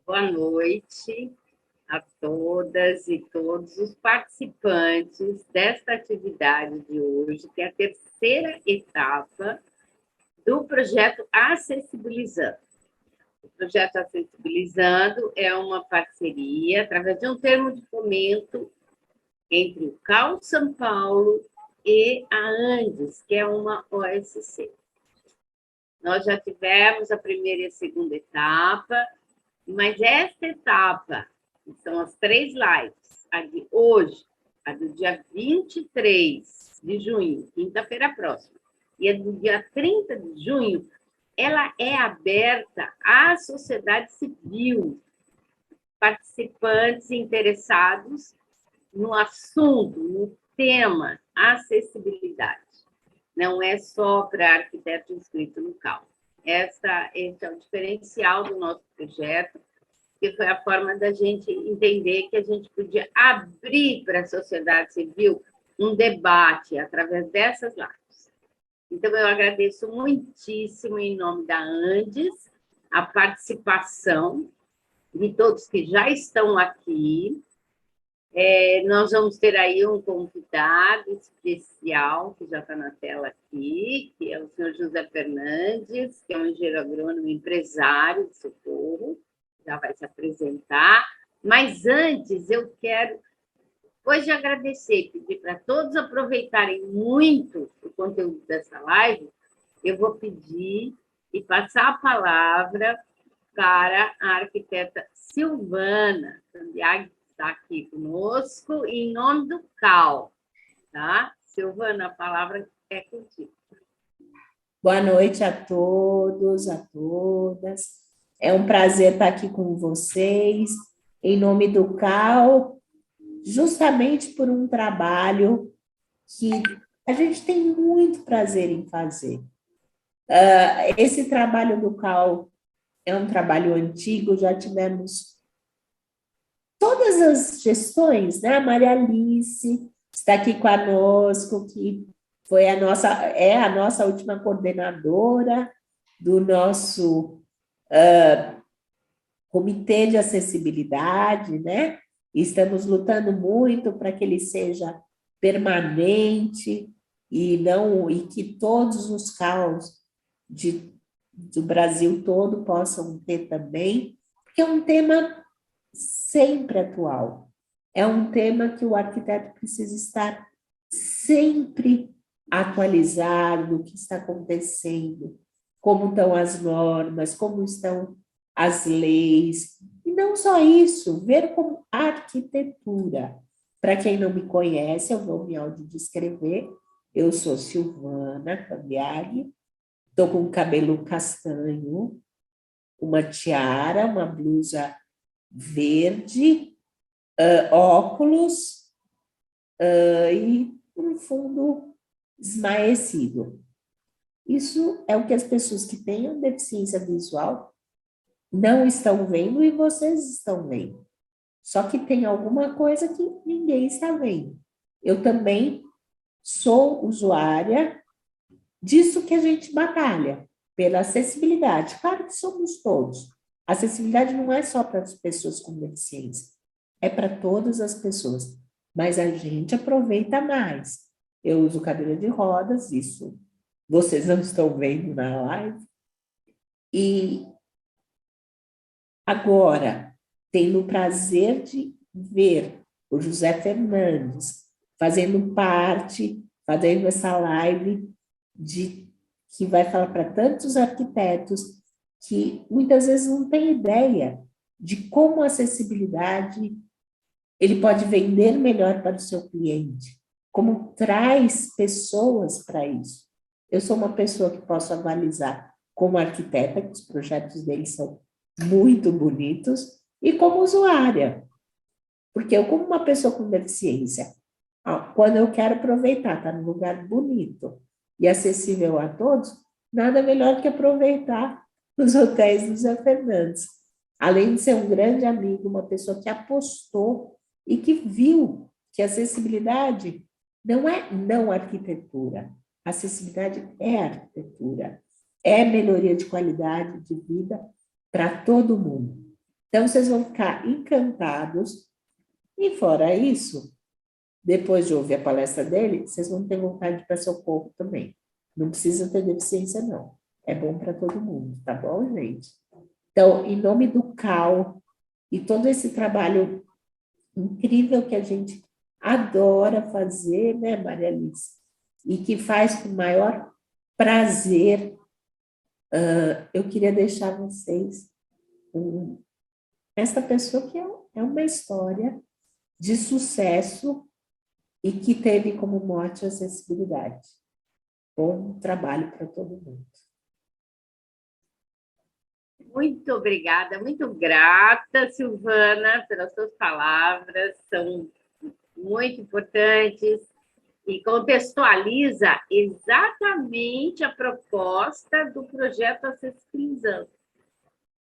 Boa noite a todas e todos os participantes desta atividade de hoje, que é a terceira etapa do projeto Acessibilizando. O projeto Acessibilizando é uma parceria, através de um termo de fomento, entre o CAU São Paulo e a Andes, que é uma OSC. Nós já tivemos a primeira e a segunda etapa, mas esta etapa, que são as 3 lives, a de hoje, a do dia 23 de junho, quinta-feira próxima, e a do dia 30 de junho, ela é aberta à sociedade civil, participantes interessados no assunto, no tema acessibilidade. Não é só para arquiteto inscrito no CAL. Esse é o diferencial do nosso projeto, que foi a forma da gente entender que a gente podia abrir para a sociedade civil um debate através dessas lives. Então, eu agradeço muitíssimo, em nome da Andes, a participação de todos que já estão aqui. Nós vamos ter aí um convidado especial, que já está na tela aqui, que é o senhor José Fernandes, que é um engenheiro agrônomo empresário de Socorro, já vai se apresentar. Mas antes, eu quero, depois de agradecer, pedir para todos aproveitarem muito o conteúdo dessa live, eu vou pedir e passar a palavra para a arquiteta Silvana Santiago, que está aqui conosco, em nome do CAL. Tá? Silvana, a palavra é contigo. Boa noite a todos, a todas. É um prazer estar aqui com vocês, em nome do CAL, justamente por um trabalho que a gente tem muito prazer em fazer. Esse trabalho do CAL é um trabalho antigo, já tivemos todas as gestões, né? A Maria Alice está aqui conosco, que é a nossa última coordenadora do nosso comitê de acessibilidade, né? Estamos lutando muito para que ele seja permanente e que todos os CAUs do Brasil todo possam ter também, porque é um tema sempre atual. É um tema que o arquiteto precisa estar sempre atualizado do que está acontecendo, como estão as normas, como estão as leis. E não só isso, ver como arquitetura. Para quem não me conhece, eu vou me audiodescrever. Eu sou Silvana Cambiaghi, estou com cabelo castanho, uma tiara, uma blusa verde, óculos e um fundo esmaecido. Isso é o que as pessoas que têm deficiência visual não estão vendo e vocês estão vendo. Só que tem alguma coisa que ninguém está vendo. Eu também sou usuária disso que a gente batalha, pela acessibilidade. Claro que somos todos. A acessibilidade não é só para as pessoas com deficiência, é para todas as pessoas. Mas a gente aproveita mais. Eu uso cadeira de rodas, isso vocês não estão vendo na live. E agora, tenho o prazer de ver o José Fernandes fazendo parte, fazendo essa live que vai falar para tantos arquitetos que muitas vezes não têm ideia de como a acessibilidade ele pode vender melhor para o seu cliente, como traz pessoas para isso. Eu sou uma pessoa que posso avalizar como arquiteta, que os projetos deles são muito bonitos, e como usuária, porque eu, como uma pessoa com deficiência, quando eu quero aproveitar, estar num lugar bonito e acessível a todos, nada melhor que aproveitar os hotéis do Zé Fernandes. Além de ser um grande amigo, uma pessoa que apostou e que viu que a acessibilidade não é não arquitetura. A acessibilidade é arquitetura, é melhoria de qualidade de vida para todo mundo. Então, vocês vão ficar encantados. E fora isso, depois de ouvir a palestra dele, vocês vão ter vontade de ir para Socorro também. Não precisa ter deficiência, não. É bom para todo mundo, tá bom, gente? Então, em nome do CAL e todo esse trabalho incrível que a gente adora fazer, né, Maria Alice? E que faz com o maior prazer, eu queria deixar vocês com essa pessoa que é uma história de sucesso e que teve como mote a acessibilidade. Bom trabalho para todo mundo. Muito obrigada, muito grata, Silvana, pelas suas palavras, são muito importantes e contextualiza exatamente a proposta do projeto Acessibilizando.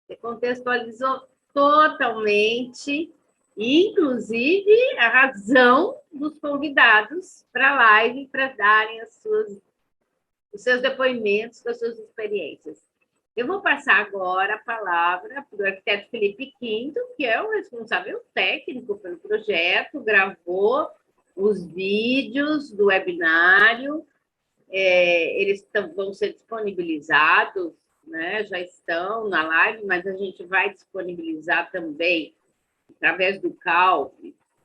Você contextualizou totalmente, inclusive a razão dos convidados para a live, para darem os seus depoimentos, as suas experiências. Eu vou passar agora a palavra para o arquiteto Felipe Quinto, que é o responsável técnico pelo projeto, gravou os vídeos do webinário, eles vão ser disponibilizados, né? Já estão na live, mas a gente vai disponibilizar também, através do CAL,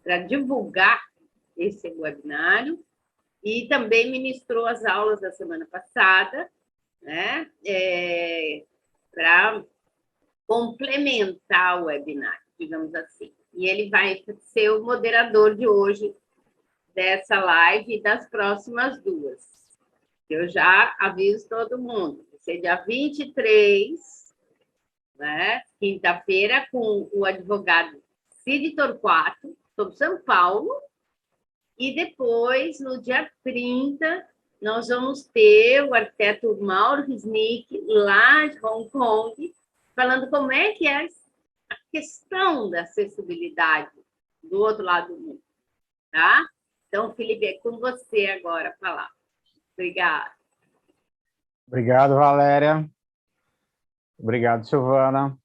para divulgar esse webinário, e também ministrou as aulas da semana passada, né? Para complementar o webinar, digamos assim. E ele vai ser o moderador de hoje, dessa live e das próximas duas. Eu já aviso todo mundo. Vai ser dia 23, né? Quinta-feira, com o advogado Cid Torquato, sobre São Paulo. E depois, no dia 30, nós vamos ter o arquiteto Mauro Risnick, lá de Hong Kong, falando como é que é a questão da acessibilidade do outro lado do mundo. Tá? Então, Felipe, é com você agora a palavra. Obrigada. Obrigado, Valéria. Obrigado, Silvana.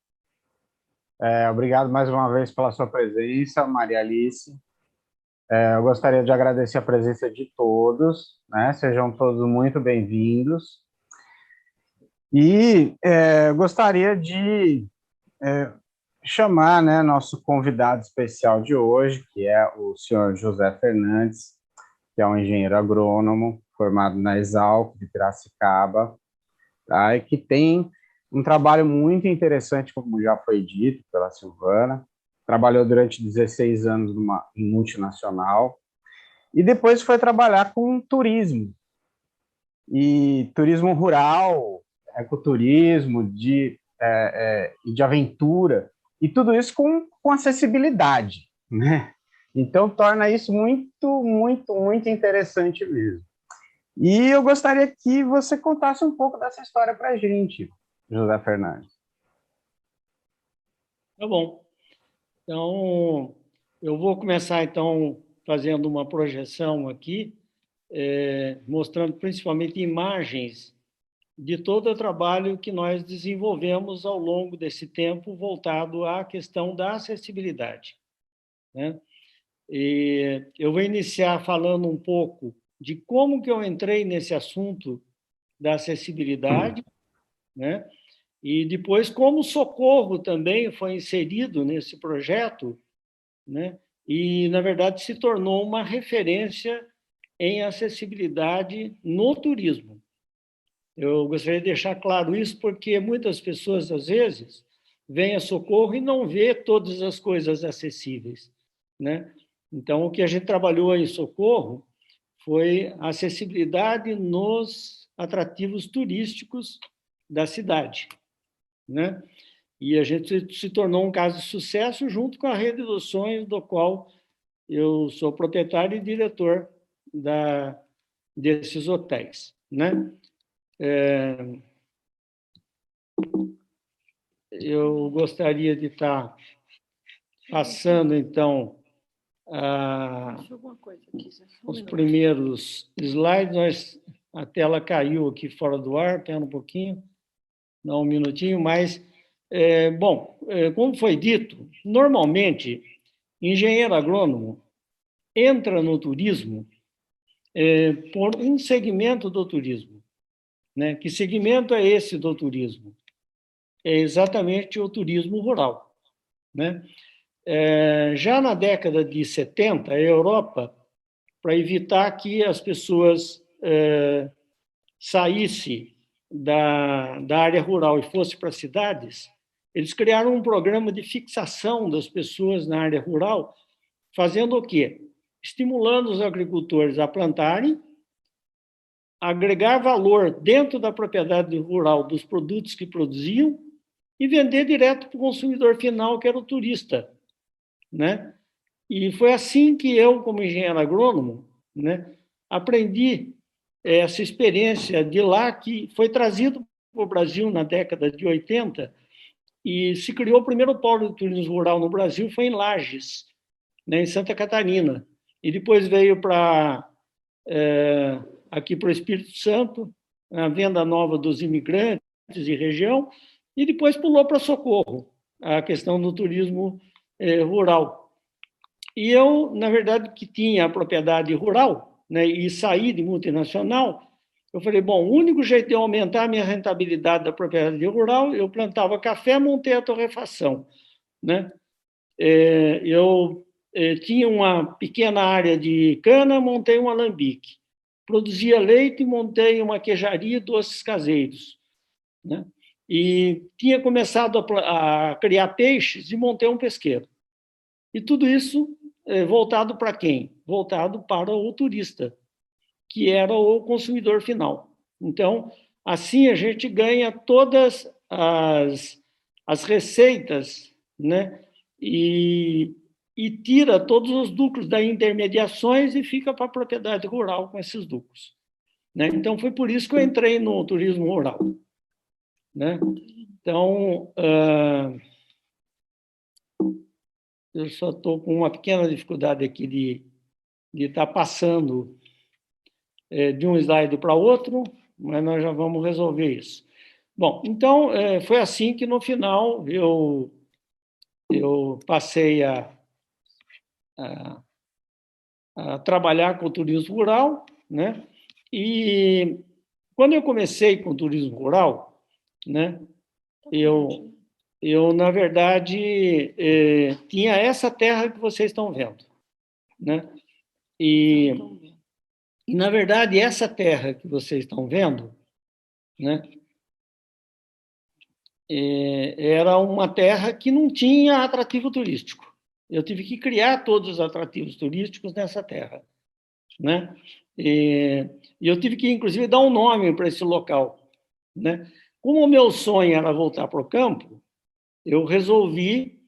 Obrigado mais uma vez pela sua presença, Maria Alice. Eu gostaria de agradecer a presença de todos, né? Sejam todos muito bem-vindos. E gostaria de chamar, né, nosso convidado especial de hoje, que é o senhor José Fernandes, que é um engenheiro agrônomo formado na Exalc de Piracicaba, tá? E que tem um trabalho muito interessante, como já foi dito pela Silvana. Trabalhou durante 16 anos em multinacional e depois foi trabalhar com turismo, e turismo rural, ecoturismo, de aventura, e tudo isso com acessibilidade, né? Então, torna isso muito, muito, muito interessante mesmo. E eu gostaria que você contasse um pouco dessa história para a gente, José Fernandes. Tá bom. Então, eu vou começar, então, fazendo uma projeção aqui, mostrando principalmente imagens de todo o trabalho que nós desenvolvemos ao longo desse tempo voltado à questão da acessibilidade, né? E eu vou iniciar falando um pouco de como que eu entrei nesse assunto da acessibilidade, né? E depois como o Socorro também foi inserido nesse projeto, né? E, na verdade, se tornou uma referência em acessibilidade no turismo. Eu gostaria de deixar claro isso porque muitas pessoas, às vezes, vêm a Socorro e não vê todas as coisas acessíveis, né? Então, o que a gente trabalhou em Socorro foi a acessibilidade nos atrativos turísticos da cidade, né? E a gente se tornou um caso de sucesso junto com a Rede dos Sonhos, do qual eu sou proprietário e diretor desses hotéis, né? Eu gostaria de estar passando, então, os primeiros slides. A tela caiu aqui fora do ar, espera um pouquinho, dá um minutinho, mas Bom, como foi dito, normalmente, engenheiro agrônomo entra no turismo por um segmento do turismo, né? Que segmento é esse do turismo? É exatamente o turismo rural, né? Já na década de 70, a Europa, para evitar que as pessoas saíssem da área rural e fossem para as cidades, eles criaram um programa de fixação das pessoas na área rural, fazendo o quê? Estimulando os agricultores a plantarem, agregar valor dentro da propriedade rural dos produtos que produziam e vender direto para o consumidor final, que era o turista, né? E foi assim que eu, como engenheiro agrônomo, né, aprendi essa experiência de lá, que foi trazido para o Brasil na década de 80, e se criou o primeiro polo de turismo rural no Brasil, foi em Lages, né, em Santa Catarina. E depois veio aqui para o Espírito Santo, a venda nova dos imigrantes e região, e depois pulou para Socorro, a questão do turismo rural. E eu, na verdade, que tinha a propriedade rural, né, e saí de multinacional, eu falei, bom, o único jeito de eu aumentar a minha rentabilidade da propriedade rural, eu plantava café, montei a torrefação, né? Eu tinha uma pequena área de cana, montei um alambique. Produzia leite, montei uma queijaria e doces caseiros, né? E tinha começado a criar peixes e montei um pesqueiro. E tudo isso voltado para quem? Voltado para o turista, que era o consumidor final. Então, assim a gente ganha todas as receitas, né? E tira todos os lucros das intermediações e fica para a propriedade rural com esses lucros, né? Então, foi por isso que eu entrei no turismo rural, né? Então, eu só estou com uma pequena dificuldade aqui de estar passando de um slide para outro, mas nós já vamos resolver isso. Bom, então, foi assim que, no final, eu passei a trabalhar com o turismo rural, né? E quando eu comecei com o turismo rural, né, eu na verdade, tinha essa terra que vocês estão vendo, né? E, na verdade, essa terra que vocês estão vendo, né, era uma terra que não tinha atrativo turístico. Eu tive que criar todos os atrativos turísticos nessa terra, né? E eu tive que, inclusive, dar um nome para esse local, né? Como o meu sonho era voltar para o campo, eu resolvi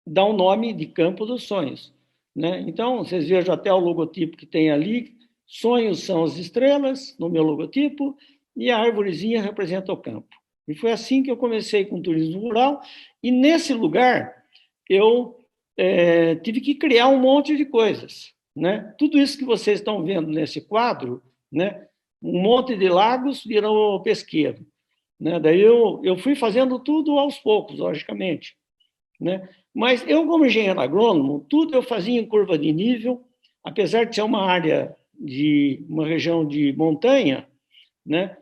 dar um nome de Campo dos Sonhos, né? Então, vocês vejam até o logotipo que tem ali. Sonhos são as estrelas no meu logotipo e a árvorezinha representa o campo. E foi assim que eu comecei com o turismo rural. E nesse lugar eu tive que criar um monte de coisas, né? Tudo isso que vocês estão vendo nesse quadro, né? Um monte de lagos virou pesqueiro, né? Daí eu fui fazendo tudo aos poucos, logicamente, né? Mas eu, como engenheiro agrônomo, tudo eu fazia em curva de nível, apesar de ser uma área de uma região de montanha, né?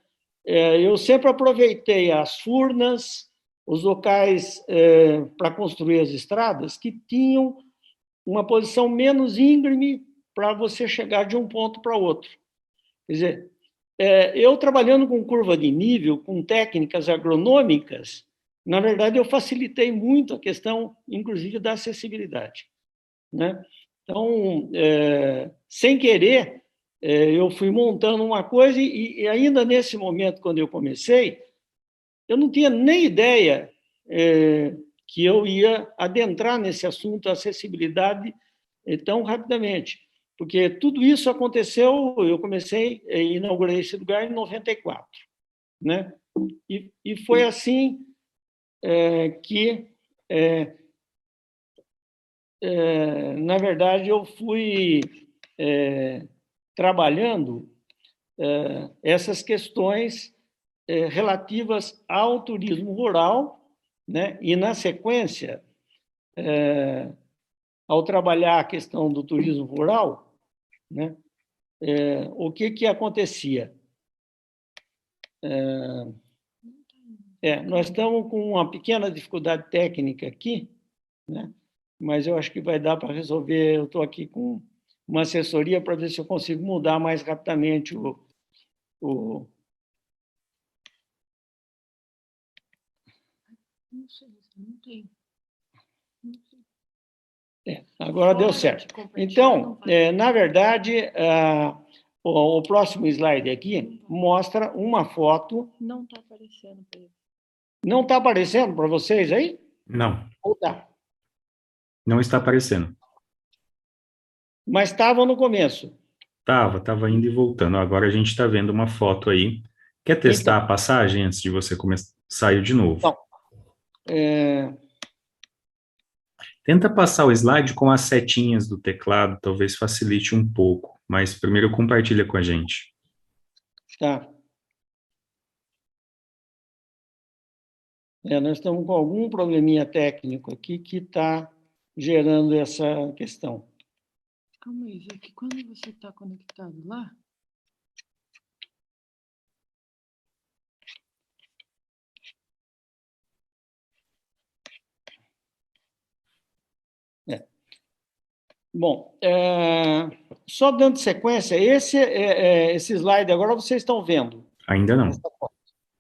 Eu sempre aproveitei as furnas, os locais para construir as estradas que tinham uma posição menos íngreme para você chegar de um ponto para outro. Quer dizer, eu trabalhando com curva de nível, com técnicas agronômicas, na verdade, eu facilitei muito a questão, inclusive, da acessibilidade, né? Então, sem querer, eu fui montando uma coisa e ainda nesse momento, quando eu comecei, eu não tinha nem ideia que eu ia adentrar nesse assunto da acessibilidade tão rapidamente, porque tudo isso aconteceu, eu comecei, inaugurei esse lugar em 94, né? E foi assim que, na verdade, eu fui trabalhando essas questões relativas ao turismo rural, né? E, na sequência, ao trabalhar a questão do turismo rural, né? O que acontecia? Nós estamos com uma pequena dificuldade técnica aqui, né? Mas eu acho que vai dar para resolver. Eu estou aqui com uma assessoria para ver se eu consigo mudar mais rapidamente o... Não sei, não tem. Agora deu certo. Então, na verdade, o próximo slide aqui mostra uma foto. Não está aparecendo para ele. Não está aparecendo para vocês aí? Não, Ou tá? não está aparecendo. Mas estavam no começo. Tava indo e voltando. Agora a gente está vendo uma foto aí. Quer testar Então, a passagem antes de você começar? Saiu de novo. Então, Tenta passar o slide com as setinhas do teclado, talvez facilite um pouco. Mas primeiro compartilha com a gente. tá. Nós estamos com algum probleminha técnico aqui que está gerando essa questão. Calma aí, Zé, que quando você está conectado lá, Bom, só dando sequência, esse slide agora vocês estão vendo? Ainda não.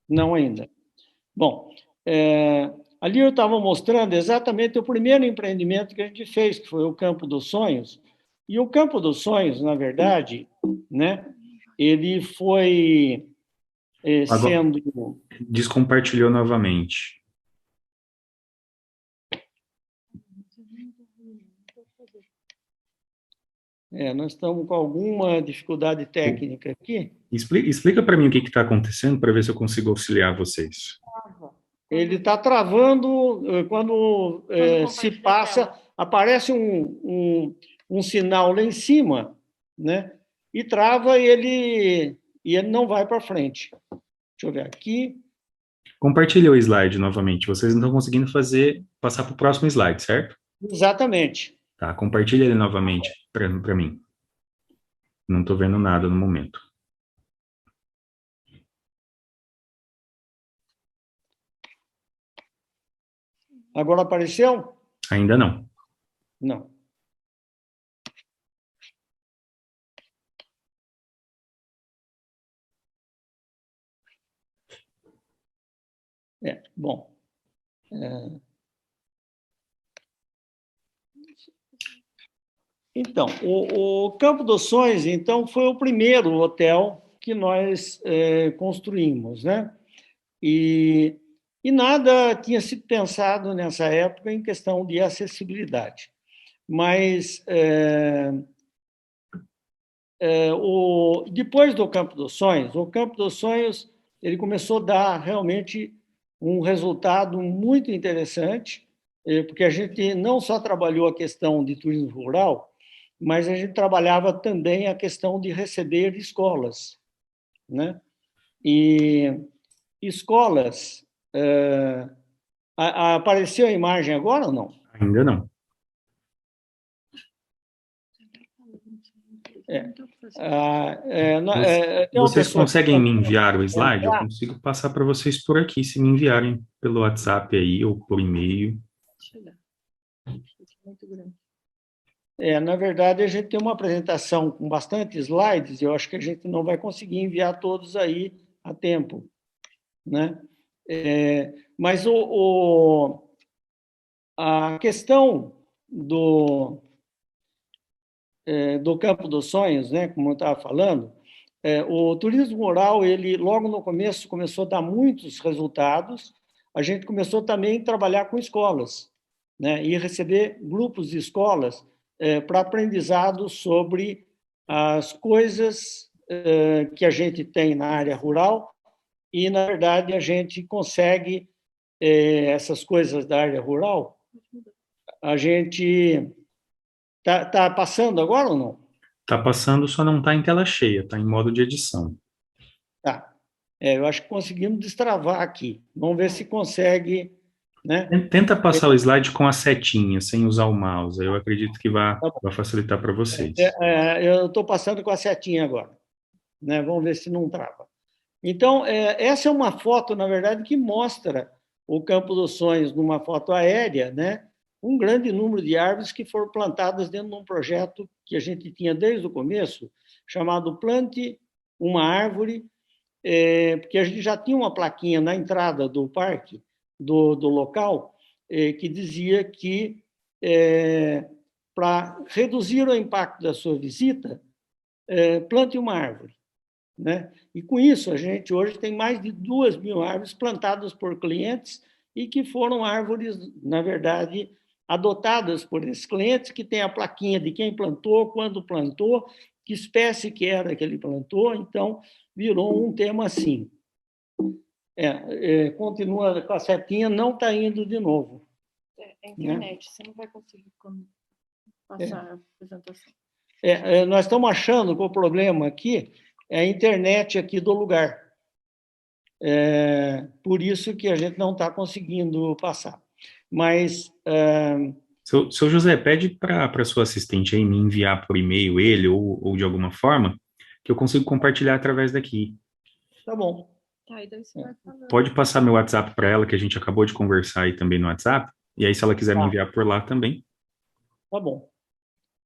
Não ainda. Bom, ali eu estava mostrando exatamente o primeiro empreendimento que a gente fez, que foi o Campo dos Sonhos. E o Campo dos Sonhos, na verdade, né, ele foi sendo... Descompartilhou novamente. nós estamos com alguma dificuldade técnica aqui. Explica para mim o que está acontecendo para ver se eu consigo auxiliar vocês. Ele está travando quando se passa, aparece um sinal lá em cima, né? E trava e ele não vai para frente. Deixa eu ver aqui. Compartilha o slide novamente. Vocês não estão conseguindo passar para o próximo slide, certo? Exatamente. Tá, compartilha ele novamente para mim. Não estou vendo nada no momento. Agora apareceu? Ainda não. Não. Bom. Então, o Campo dos Sonhos, então, foi o primeiro hotel que nós construímos, né? E nada tinha sido pensado nessa época em questão de acessibilidade. Mas, depois do Campo dos Sonhos, o Campo dos Sonhos ele começou a dar realmente um resultado muito interessante, porque a gente não só trabalhou a questão de turismo rural, mas a gente trabalhava também a questão de receber escolas, né? E escolas... apareceu a imagem agora ou não? Ainda não. Vocês conseguem me enviar o slide? Eu consigo passar para vocês por aqui, se me enviarem pelo WhatsApp aí ou por e-mail. muito grande. Na verdade, a gente tem uma apresentação com bastante slides e eu acho que a gente não vai conseguir enviar todos aí a tempo, né? Mas a questão do Campo dos Sonhos, né, como eu estava falando, o turismo rural, ele logo no começo começou a dar muitos resultados. A gente começou também a trabalhar com escolas, né, e receber grupos de escolas para aprendizado sobre as coisas que a gente tem na área rural e, na verdade, a gente consegue essas coisas da área rural. A gente tá passando agora ou não? Tá passando, só não está em tela cheia, está em modo de edição. Tá. Eu acho que conseguimos destravar aqui. Vamos ver se consegue, né? Tenta passar o slide com a setinha, sem usar o mouse. Eu acredito que vai facilitar para vocês. Eu estou passando com a setinha agora, né? Vamos ver se não trava. Então, essa é uma foto, na verdade, que mostra o Campo dos Sonhos numa foto aérea, né? Um grande número de árvores que foram plantadas dentro de um projeto que a gente tinha desde o começo, chamado Plante uma Árvore, porque a gente já tinha uma plaquinha na entrada do parque, do local, que dizia que, para reduzir o impacto da sua visita, plante uma árvore, né? E com isso, a gente hoje tem mais de 2.000 árvores plantadas por clientes e que foram árvores, na verdade, adotadas por esses clientes, que tem a plaquinha de quem plantou, quando plantou, que espécie que era que ele plantou. Então, virou um tema assim. Continua com a setinha, não está indo de novo. É internet, né? Você não vai conseguir passar a apresentação. Nós estamos achando que o problema aqui é a internet aqui do lugar. Por isso que a gente não está conseguindo passar. Mas... Seu José, pede para sua assistente aí me enviar por e-mail ele ou de alguma forma, que eu consigo compartilhar através daqui. Tá bom. Tá, e daí você vai falando. Pode passar meu WhatsApp para ela, que a gente acabou de conversar aí também no WhatsApp, e aí se ela quiser me enviar por lá também. Tá bom.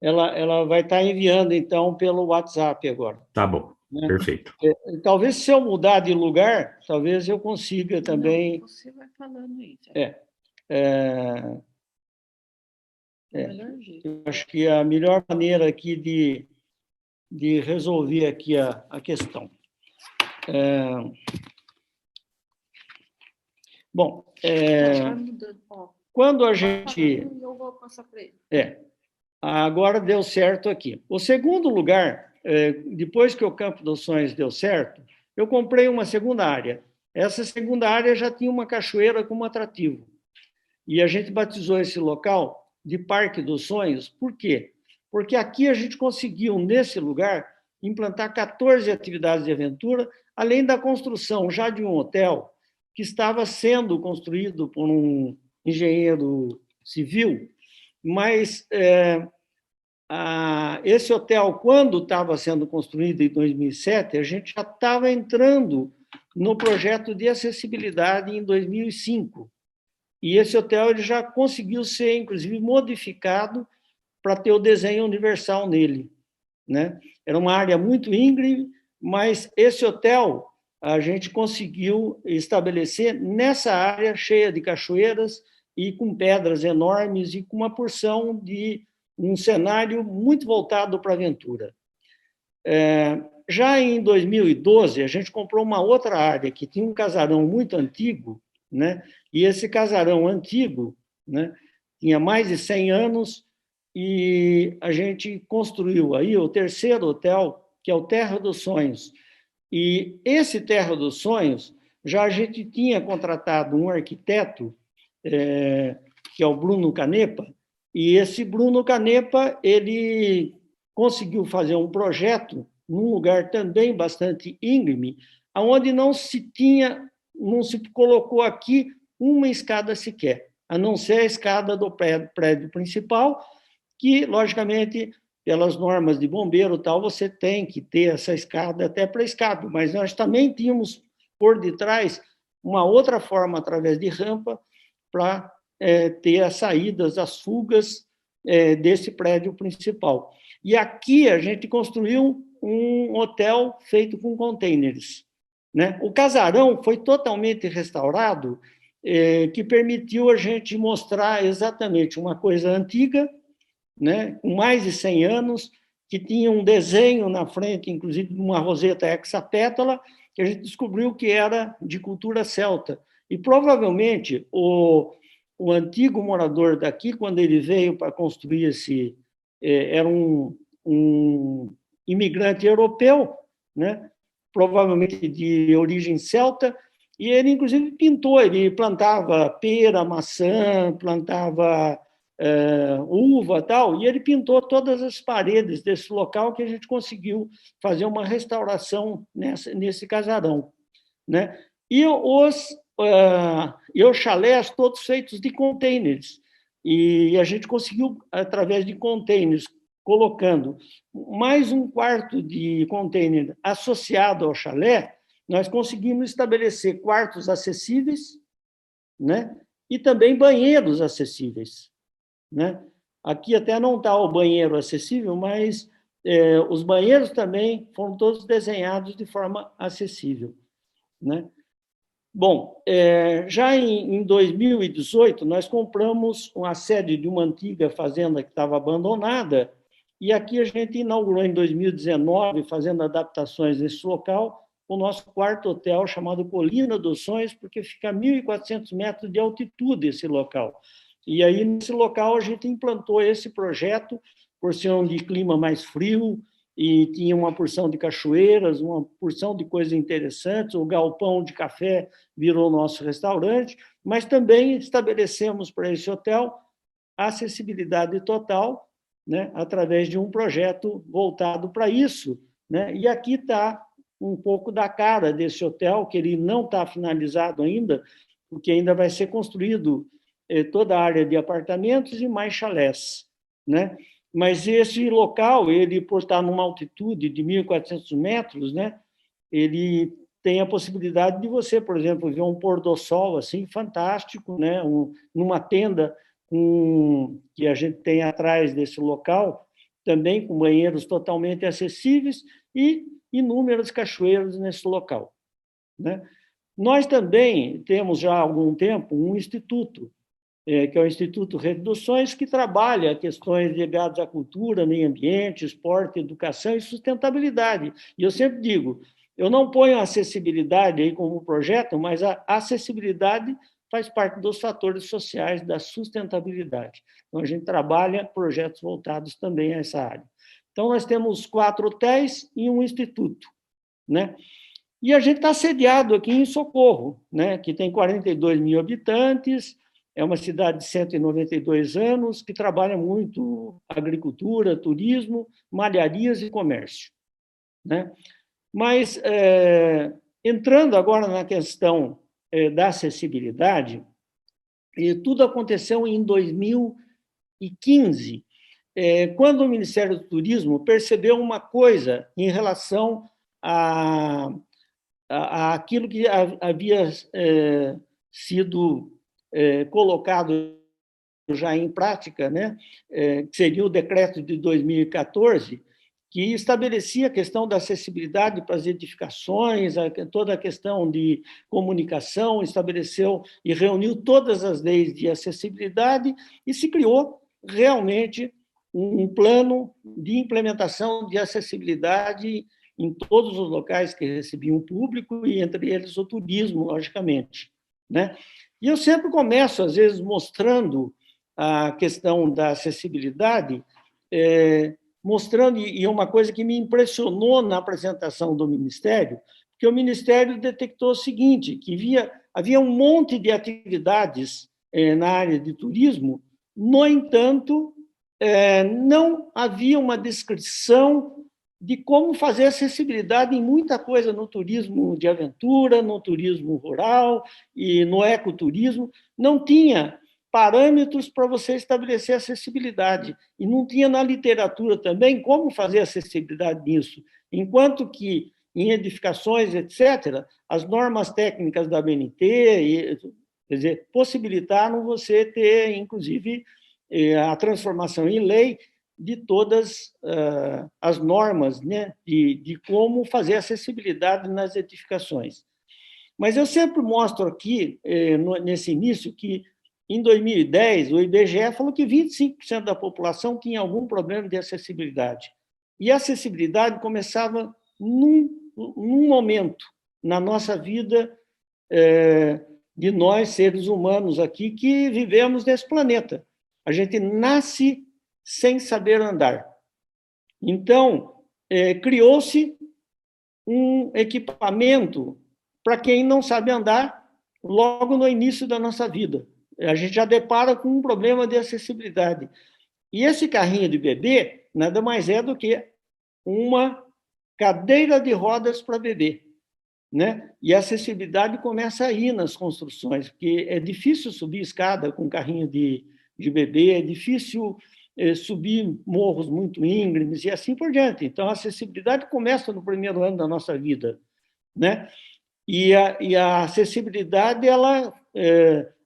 Ela vai estar enviando, então, pelo WhatsApp agora. Tá bom, né? Perfeito. Talvez, se eu mudar de lugar, talvez eu consiga também... Não, você vai falando aí. Eu acho que a melhor maneira aqui de resolver aqui a questão. Bom, quando a gente... Eu vou passar para ele. Agora deu certo aqui. O segundo lugar, depois que o Campo dos Sonhos deu certo, eu comprei uma segunda área. Essa segunda área já tinha uma cachoeira como atrativo. E a gente batizou esse local de Parque dos Sonhos. Por quê? Porque aqui a gente conseguiu, nesse lugar, implantar 14 atividades de aventura, além da construção já de um hotel que estava sendo construído por um engenheiro civil, mas esse hotel, quando estava sendo construído em 2007, a gente já estava entrando no projeto de acessibilidade em 2005. E esse hotel ele já conseguiu ser, inclusive, modificado para ter o desenho universal nele, né? Era uma área muito íngreme, mas esse hotel a gente conseguiu estabelecer nessa área cheia de cachoeiras e com pedras enormes e com uma porção de um cenário muito voltado para a aventura. Já em 2012, a gente comprou uma outra área que tinha um casarão muito antigo, né? E esse casarão antigo, né, tinha mais de 100 anos, e a gente construiu aí o terceiro hotel, que é o Terra dos Sonhos. E esse Terra dos Sonhos, já a gente tinha contratado um arquiteto, que é o Bruno Canepa, e esse Bruno Canepa, ele conseguiu fazer um projeto num lugar também bastante íngreme, onde não se colocou aqui uma escada sequer, a não ser a escada do prédio principal, que, logicamente, pelas normas de bombeiro tal, você tem que ter essa escada até para escape, mas nós também tínhamos por detrás uma outra forma, através de rampa, para ter as saídas, as fugas desse prédio principal. E aqui a gente construiu um hotel feito com containers, né? O casarão foi totalmente restaurado, que permitiu a gente mostrar exatamente uma coisa antiga, né, com mais de 100 anos, que tinha um desenho na frente, inclusive de uma roseta hexapétala, que a gente descobriu que era de cultura celta. E provavelmente o antigo morador daqui, quando ele veio para construir esse... era um imigrante europeu, né, provavelmente de origem celta, e ele, inclusive, pintou, ele plantava pera, maçã, plantava uva e tal, e ele pintou todas as paredes desse local, que a gente conseguiu fazer uma restauração nesse casarão. né? E os chalés todos feitos de containers. E a gente conseguiu, através de containers, colocando mais um quarto de container associado ao chalé, nós conseguimos estabelecer quartos acessíveis, né? E também banheiros acessíveis, né? Aqui até não está o banheiro acessível, mas os banheiros também foram todos desenhados de forma acessível, né? Bom, já em 2018, nós compramos uma sede de uma antiga fazenda que estava abandonada, e aqui a gente inaugurou em 2019, fazendo adaptações nesse local, o nosso quarto hotel chamado Colina dos Sonhos, porque fica a 1.400 metros de altitude esse local. E aí, nesse local, a gente implantou esse projeto, por ser um de clima mais frio, e tinha uma porção de cachoeiras, uma porção de coisas interessantes, o galpão de café virou nosso restaurante, mas também estabelecemos para esse hotel acessibilidade total, né, através de um projeto voltado para isso, né? E aqui está um pouco da cara desse hotel, que ele não está finalizado ainda, porque ainda vai ser construído toda a área de apartamentos e mais chalés, né? Mas esse local, ele, por estar numa altitude de 1.400 metros, né, ele tem a possibilidade de você, por exemplo, ver um pôr do sol assim, fantástico, né, numa tenda que a gente tem atrás desse local, também com banheiros totalmente acessíveis e inúmeras cachoeiras nesse local, né? Nós também temos já há algum tempo um instituto, que é o Instituto Rede dos Sonhos, que trabalha questões ligadas à cultura, meio ambiente, esporte, educação e sustentabilidade. E eu sempre digo, eu não ponho a acessibilidade aí como projeto, mas a acessibilidade faz parte dos fatores sociais da sustentabilidade. Então, a gente trabalha projetos voltados também a essa área. Então, nós temos 4 hotéis e um instituto, né? E a gente está sediado aqui em Socorro, né, que tem 42 mil habitantes, é uma cidade de 192 anos, que trabalha muito agricultura, turismo, malharias e comércio, né? Mas, entrando agora na questão da acessibilidade, tudo aconteceu em 2015, quando o Ministério do Turismo percebeu uma coisa em relação àquilo que havia sido colocado já em prática, né, que seria o decreto de 2014, que estabelecia a questão da acessibilidade para as edificações, toda a questão de comunicação, estabeleceu e reuniu todas as leis de acessibilidade e se criou realmente um plano de implementação de acessibilidade em todos os locais que recebiam público, e entre eles o turismo, logicamente, né? E eu sempre começo, às vezes, mostrando a questão da acessibilidade, mostrando, e uma coisa que me impressionou na apresentação do Ministério, que o Ministério detectou o seguinte, que havia um monte de atividades na área de turismo, no entanto, não havia uma descrição de como fazer acessibilidade em muita coisa no turismo de aventura, no turismo rural e no ecoturismo. Não tinha parâmetros para você estabelecer acessibilidade. E não tinha na literatura também como fazer acessibilidade nisso. Enquanto que em edificações, etc., as normas técnicas da ABNT, quer dizer, possibilitaram você ter, inclusive, a transformação em lei de todas as normas, né, de como fazer acessibilidade nas edificações. Mas eu sempre mostro aqui, nesse início, que em 2010 o IBGE falou que 25% da população tinha algum problema de acessibilidade. E a acessibilidade começava num momento na nossa vida de nós, seres humanos aqui, que vivemos nesse planeta. A gente nasce sem saber andar. Então, criou-se um equipamento para quem não sabe andar logo no início da nossa vida. A gente já depara com um problema de acessibilidade. E esse carrinho de bebê nada mais é do que uma cadeira de rodas para bebê. né? E a acessibilidade começa aí nas construções, porque é difícil subir escada com carrinho de bebê, é difícil subir morros muito íngremes e assim por diante. Então, a acessibilidade começa no primeiro ano da nossa vida, né? E a acessibilidade, ela,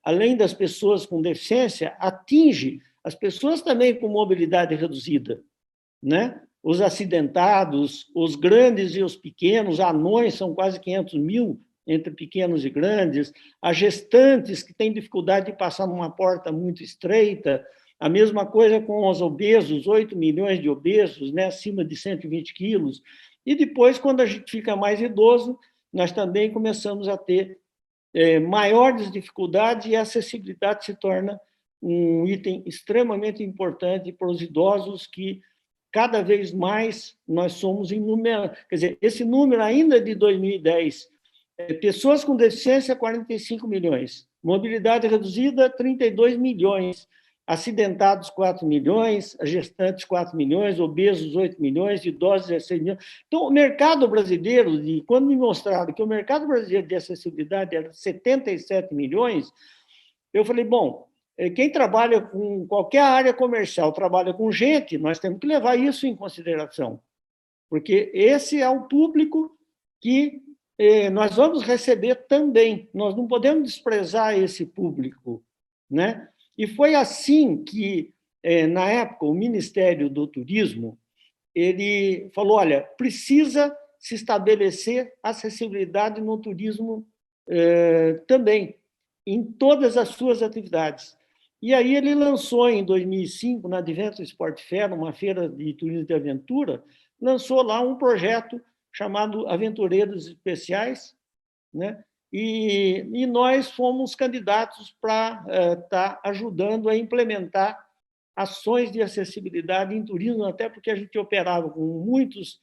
além das pessoas com deficiência, atinge as pessoas também com mobilidade reduzida, né? Os acidentados, os grandes e os pequenos, anões, são quase 500 mil entre pequenos e grandes, as gestantes que têm dificuldade de passar numa porta muito estreita, a mesma coisa com os obesos, 8 milhões de obesos, né, acima de 120 quilos. E depois, quando a gente fica mais idoso, nós também começamos a ter maiores dificuldades e a acessibilidade se torna um item extremamente importante para os idosos, que cada vez mais nós somos em número. Quer dizer, esse número ainda é de 2010. Pessoas com deficiência, 45 milhões. Mobilidade reduzida, 32 milhões. Acidentados, 4 milhões. Gestantes, 4 milhões. Obesos, 8 milhões. Idosos, 16 milhões. Então, o mercado brasileiro, quando me mostraram que o mercado brasileiro de acessibilidade era 77 milhões, eu falei, bom, quem trabalha com qualquer área comercial, trabalha com gente, nós temos que levar isso em consideração, porque esse é o público que nós vamos receber também. Nós não podemos desprezar esse público, né? E foi assim que, na época, o Ministério do Turismo ele falou, olha, precisa se estabelecer acessibilidade no turismo também, em todas as suas atividades. E aí ele lançou, em 2005, na Adventure Sport Fair, uma feira de turismo de aventura, lançou lá um projeto chamado Aventureiros Especiais, né? E nós fomos candidatos para estar ajudando a implementar ações de acessibilidade em turismo, até porque a gente operava com muitas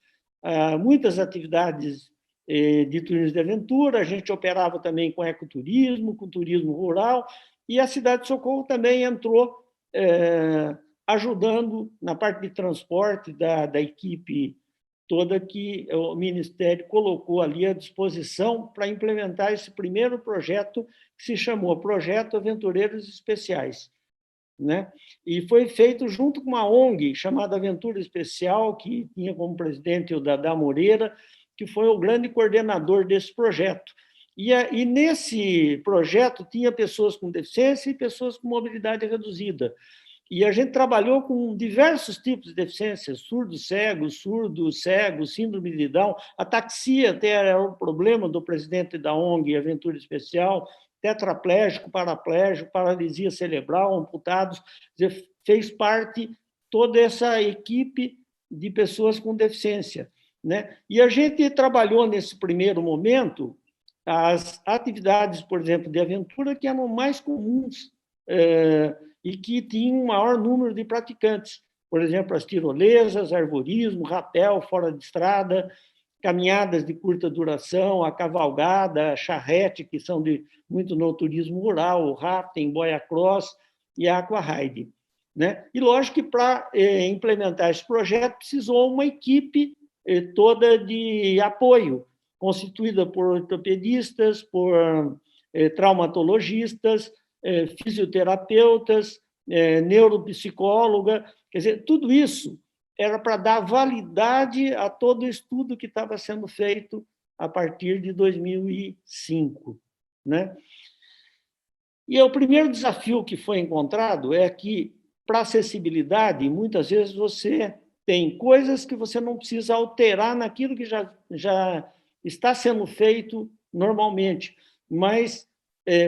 atividades de turismo de aventura, a gente operava também com ecoturismo, com turismo rural, e a Cidade de Socorro também entrou ajudando na parte de transporte da equipe toda que o Ministério colocou ali à disposição para implementar esse primeiro projeto, que se chamou Projeto Aventureiros Especiais, né? E foi feito junto com uma ONG chamada Aventura Especial, que tinha como presidente o Dadá Moreira, que foi o grande coordenador desse projeto. E nesse projeto tinha pessoas com deficiência e pessoas com mobilidade reduzida. E a gente trabalhou com diversos tipos de deficiências, surdo-cego, síndrome de Down. A taxia até era um problema do presidente da ONG Aventura Especial, tetraplégico, paraplégico, paralisia cerebral, amputados. Quer dizer, fez parte toda essa equipe de pessoas com deficiência, né? E a gente trabalhou nesse primeiro momento as atividades, por exemplo, de aventura que eram mais comuns e que tinham um maior número de praticantes. Por exemplo, as tirolesas, arvorismo, rapel fora de estrada, caminhadas de curta duração, a cavalgada, a charrete, que são muito no turismo rural, o rafting, boia cross e a aquaride, né? E lógico que para implementar esse projeto precisou uma equipe toda de apoio, constituída por ortopedistas, por traumatologistas, fisioterapeutas, neuropsicóloga, quer dizer, tudo isso era para dar validade a todo o estudo que estava sendo feito a partir de 2005, né? E o primeiro desafio que foi encontrado é que, para acessibilidade, muitas vezes você tem coisas que você não precisa alterar naquilo que já está sendo feito normalmente, mas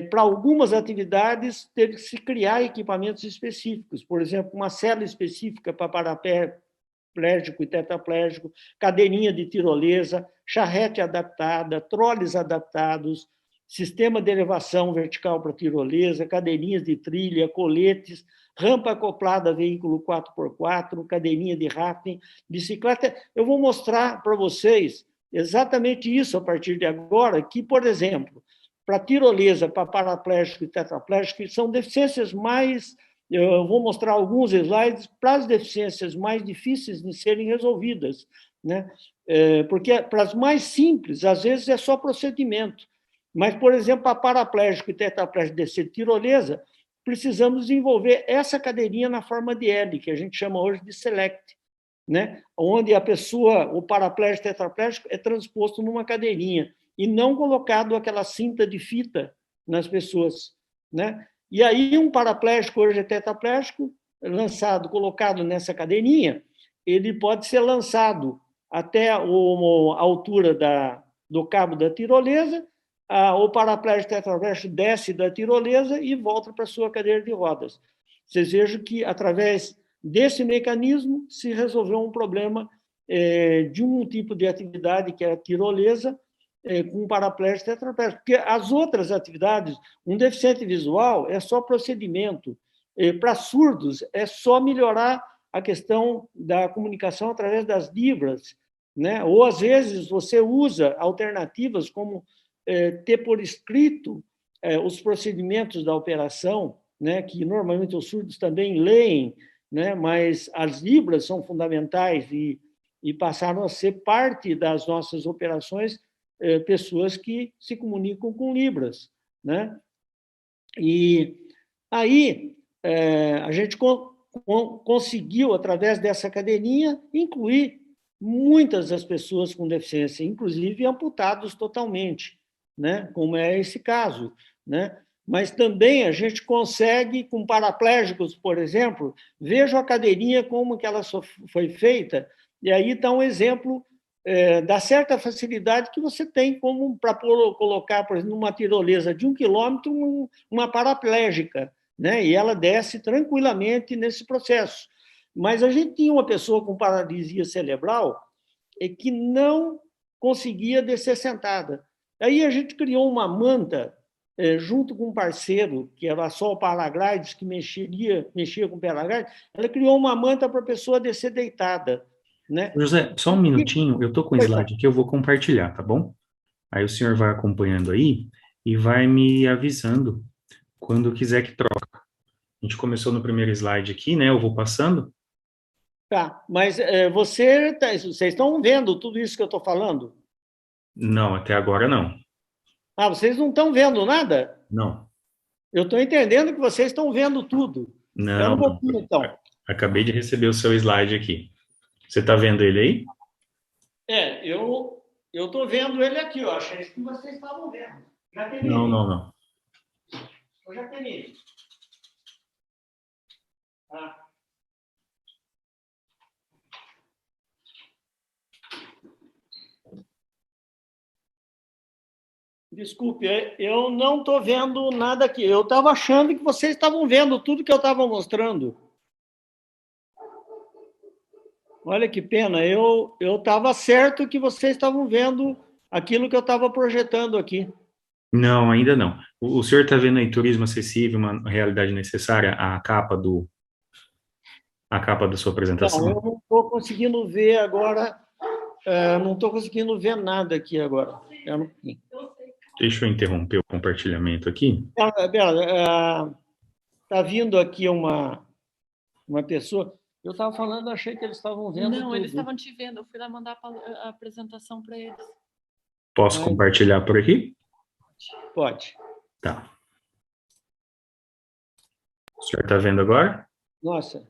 para algumas atividades teve que se criar equipamentos específicos, por exemplo, uma cela específica para paraplégico e tetraplégico, cadeirinha de tirolesa, charrete adaptada, troles adaptados, sistema de elevação vertical para tirolesa, cadeirinhas de trilha, coletes, rampa acoplada a veículo 4x4, cadeirinha de rafting, bicicleta. Eu vou mostrar para vocês exatamente isso a partir de agora, que, por exemplo, para tirolesa, para paraplégico e tetraplégico, que são deficiências mais Eu vou mostrar alguns slides para as deficiências mais difíceis de serem resolvidas, né? Porque para as mais simples, às vezes é só procedimento. Mas, por exemplo, a paraplégico e tetraplégico descer de tirolesa, precisamos desenvolver essa cadeirinha na forma de L, que a gente chama hoje de SELECT, né? Onde a pessoa, o paraplégico tetraplégico, é transposto numa cadeirinha e não colocado aquela cinta de fita nas pessoas, né? E aí um paraplégico, hoje é tetraplégico, lançado, colocado nessa cadeirinha, ele pode ser lançado até a altura do cabo da tirolesa, o paraplégico tetraplégico desce da tirolesa e volta para a sua cadeira de rodas. Vocês vejam que, através desse mecanismo, se resolveu um problema de um tipo de atividade, que é a tirolesa, com paraplégico tetraplégico. Porque as outras atividades, um deficiente visual é só procedimento. Para surdos, é só melhorar a questão da comunicação através das libras, né? Ou, às vezes, você usa alternativas como ter por escrito os procedimentos da operação, né? Que normalmente os surdos também leem, né? Mas as libras são fundamentais e passaram a ser parte das nossas operações, pessoas que se comunicam com libras, né? E aí a gente conseguiu, através dessa cadeirinha, incluir muitas das pessoas com deficiência, inclusive amputados totalmente, né? Como é esse caso, né? Mas também a gente consegue, com paraplégicos, por exemplo, vejo a cadeirinha como que ela foi feita, e aí está um exemplo da certa facilidade que você tem como para colocar, por exemplo, numa tirolesa de 1 quilômetro, uma paraplégica, né? E ela desce tranquilamente nesse processo. Mas a gente tinha uma pessoa com paralisia cerebral que não conseguia descer sentada. Aí a gente criou uma manta junto com um parceiro, que era a Sol Paraglides, que mexia com Paraglides, ela criou uma manta para a pessoa descer deitada, né? José, só um minutinho, eu tô com o slide aqui, eu vou compartilhar, tá bom? Aí o senhor vai acompanhando aí e vai me avisando quando quiser que troca. A gente começou no primeiro slide aqui, né? Eu vou passando. Tá, mas vocês estão vendo tudo isso que eu estou falando? Não, até agora não. Ah, vocês não estão vendo nada? Não. Eu estou entendendo que vocês estão vendo tudo. Espera Não, um pouquinho, então. acabei de receber o seu slide aqui. Você está vendo ele aí? Eu estou vendo ele aqui, ó. Achei que vocês estavam vendo. Já terminei. Não. Eu já terminei. Tá. Desculpe, eu não estou vendo nada aqui. Eu estava achando que vocês estavam vendo tudo que eu estava mostrando. Olha que pena, eu estava certo que vocês estavam vendo aquilo que eu estava projetando aqui. Não, ainda não. O senhor está vendo aí turismo acessível, uma realidade necessária, a capa da sua apresentação? Não, eu não estou conseguindo ver agora, não estou conseguindo ver nada aqui agora. Deixa eu interromper o compartilhamento aqui. Bela, está vindo aqui uma pessoa. Eu estava falando, achei que eles estavam vendo. Não, tudo. Eles estavam te vendo. Eu fui lá mandar a apresentação para eles. Posso compartilhar por aqui? Pode. Tá. O senhor está vendo agora? Nossa.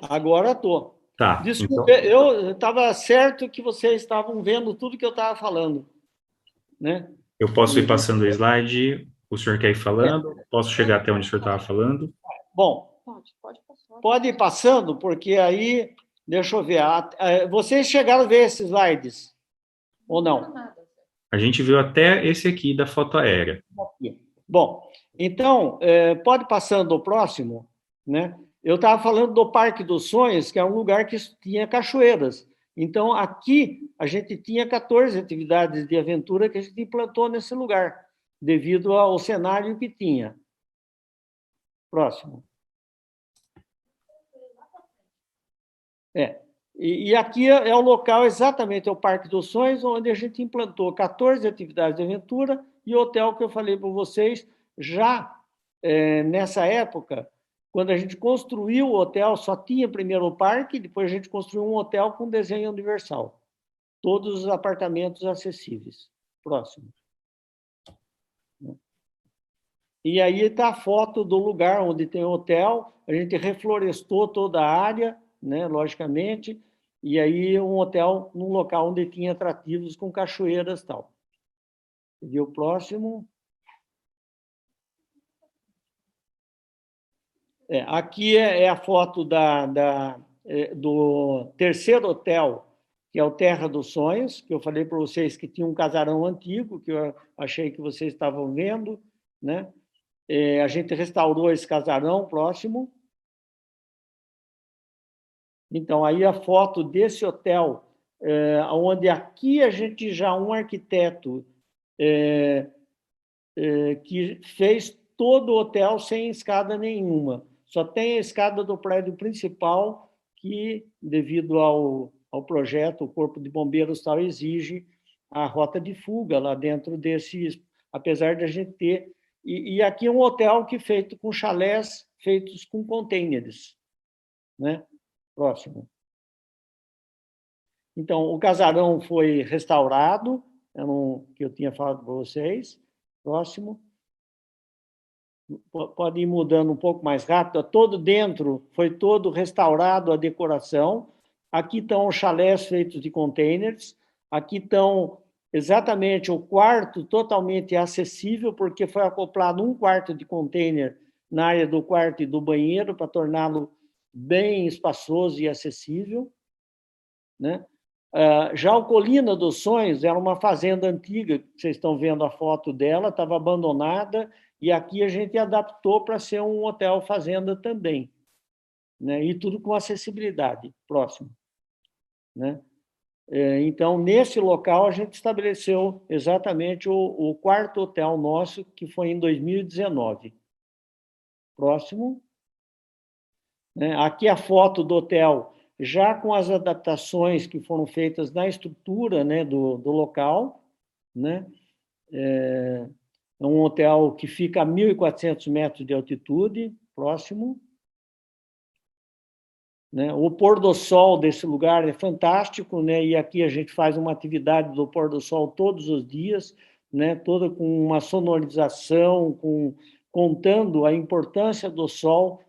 Agora estou. Tá. Desculpe, então... eu estava certo que vocês estavam vendo tudo que eu estava falando, né? Eu posso ir passando o slide, o senhor quer ir falando? Posso chegar até onde o senhor estava falando? Bom, pode ir passando, porque aí, deixa eu ver, vocês chegaram a ver esses slides, ou não? A gente viu até esse aqui da foto aérea. Bom, então, pode ir passando o próximo, né? Eu estava falando do Parque dos Sonhos, que é um lugar que tinha cachoeiras. Então, aqui, a gente tinha 14 atividades de aventura que a gente implantou nesse lugar, devido ao cenário que tinha. Próximo. E aqui é o local, exatamente, é o Parque dos Sonhos, onde a gente implantou 14 atividades de aventura e o hotel que eu falei para vocês, já nessa época, Quando a gente construiu o hotel, só tinha primeiro o parque, depois a gente construiu um hotel com desenho universal. Todos os apartamentos acessíveis. Próximo. E aí está a foto do lugar onde tem o hotel. A gente reflorestou toda a área, né, logicamente, e aí um hotel num local onde tinha atrativos com cachoeiras e tal. E o próximo. Aqui é a foto do terceiro hotel, que é o Terra dos Sonhos, que eu falei para vocês que tinha um casarão antigo, que eu achei que vocês estavam vendo, né? A gente restaurou esse casarão próximo. Então, aí a foto desse hotel, onde aqui a gente já, um arquiteto que fez todo o hotel sem escada nenhuma. Só tem a escada do prédio principal, que, devido ao projeto, o Corpo de Bombeiros tal, exige a rota de fuga lá dentro desses, apesar de a gente ter. E aqui é um hotel que feito com chalés feitos com containers, né? Próximo. Então, o casarão foi restaurado, que eu tinha falado para vocês. Próximo. Pode ir mudando um pouco mais rápido. Todo dentro foi todo restaurado a decoração. Aqui estão os chalés feitos de containers. Aqui estão exatamente o quarto totalmente acessível, porque foi acoplado um quarto de container na área do quarto e do banheiro para torná-lo bem espaçoso e acessível, né? Já o Colina dos Sonhos era uma fazenda antiga, vocês estão vendo a foto dela, estava abandonada, e aqui a gente adaptou para ser um hotel fazenda também, né? E tudo com acessibilidade. Próximo, né? Então, nesse local, a gente estabeleceu exatamente o quarto hotel nosso, que foi em 2019. Próximo. Aqui a foto do hotel, já com as adaptações que foram feitas na estrutura, né, do local, né? É um hotel que fica a 1.400 metros de altitude. Próximo. Né? O pôr do sol desse lugar é fantástico, né? E aqui a gente faz uma atividade do pôr do sol todos os dias, né? Toda com uma sonorização, contando a importância do sol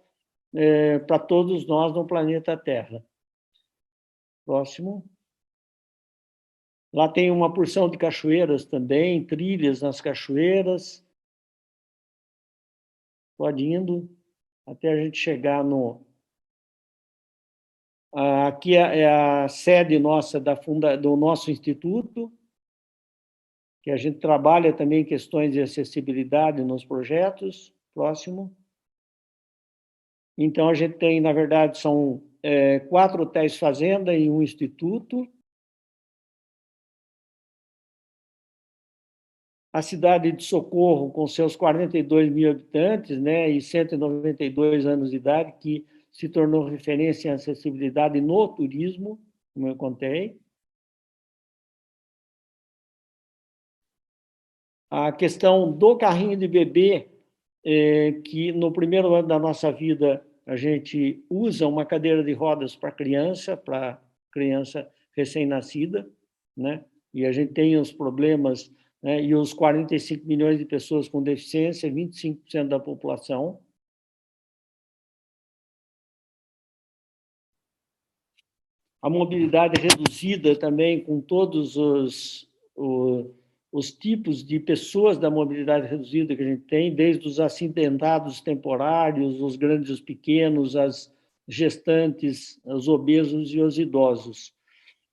para todos nós no planeta Terra. Próximo. Lá tem uma porção de cachoeiras também, trilhas nas cachoeiras. Pode indo até a gente chegar no... Aqui é a sede nossa do nosso instituto, que a gente trabalha também questões de acessibilidade nos projetos. Próximo. Então, a gente tem, na verdade, são 4 hotéis fazenda e um instituto. A cidade de Socorro, com seus 42 mil habitantes, né, e 192 anos de idade, que se tornou referência em acessibilidade no turismo, como eu contei. A questão do carrinho de bebê, que no primeiro ano da nossa vida a gente usa uma cadeira de rodas para criança recém-nascida, né? E a gente tem os problemas, né? E os 45 milhões de pessoas com deficiência, 25% da população. A mobilidade reduzida também, com todos os tipos de pessoas da mobilidade reduzida que a gente tem, desde os acidentados temporários, os grandes e os pequenos, as gestantes, os obesos e os idosos,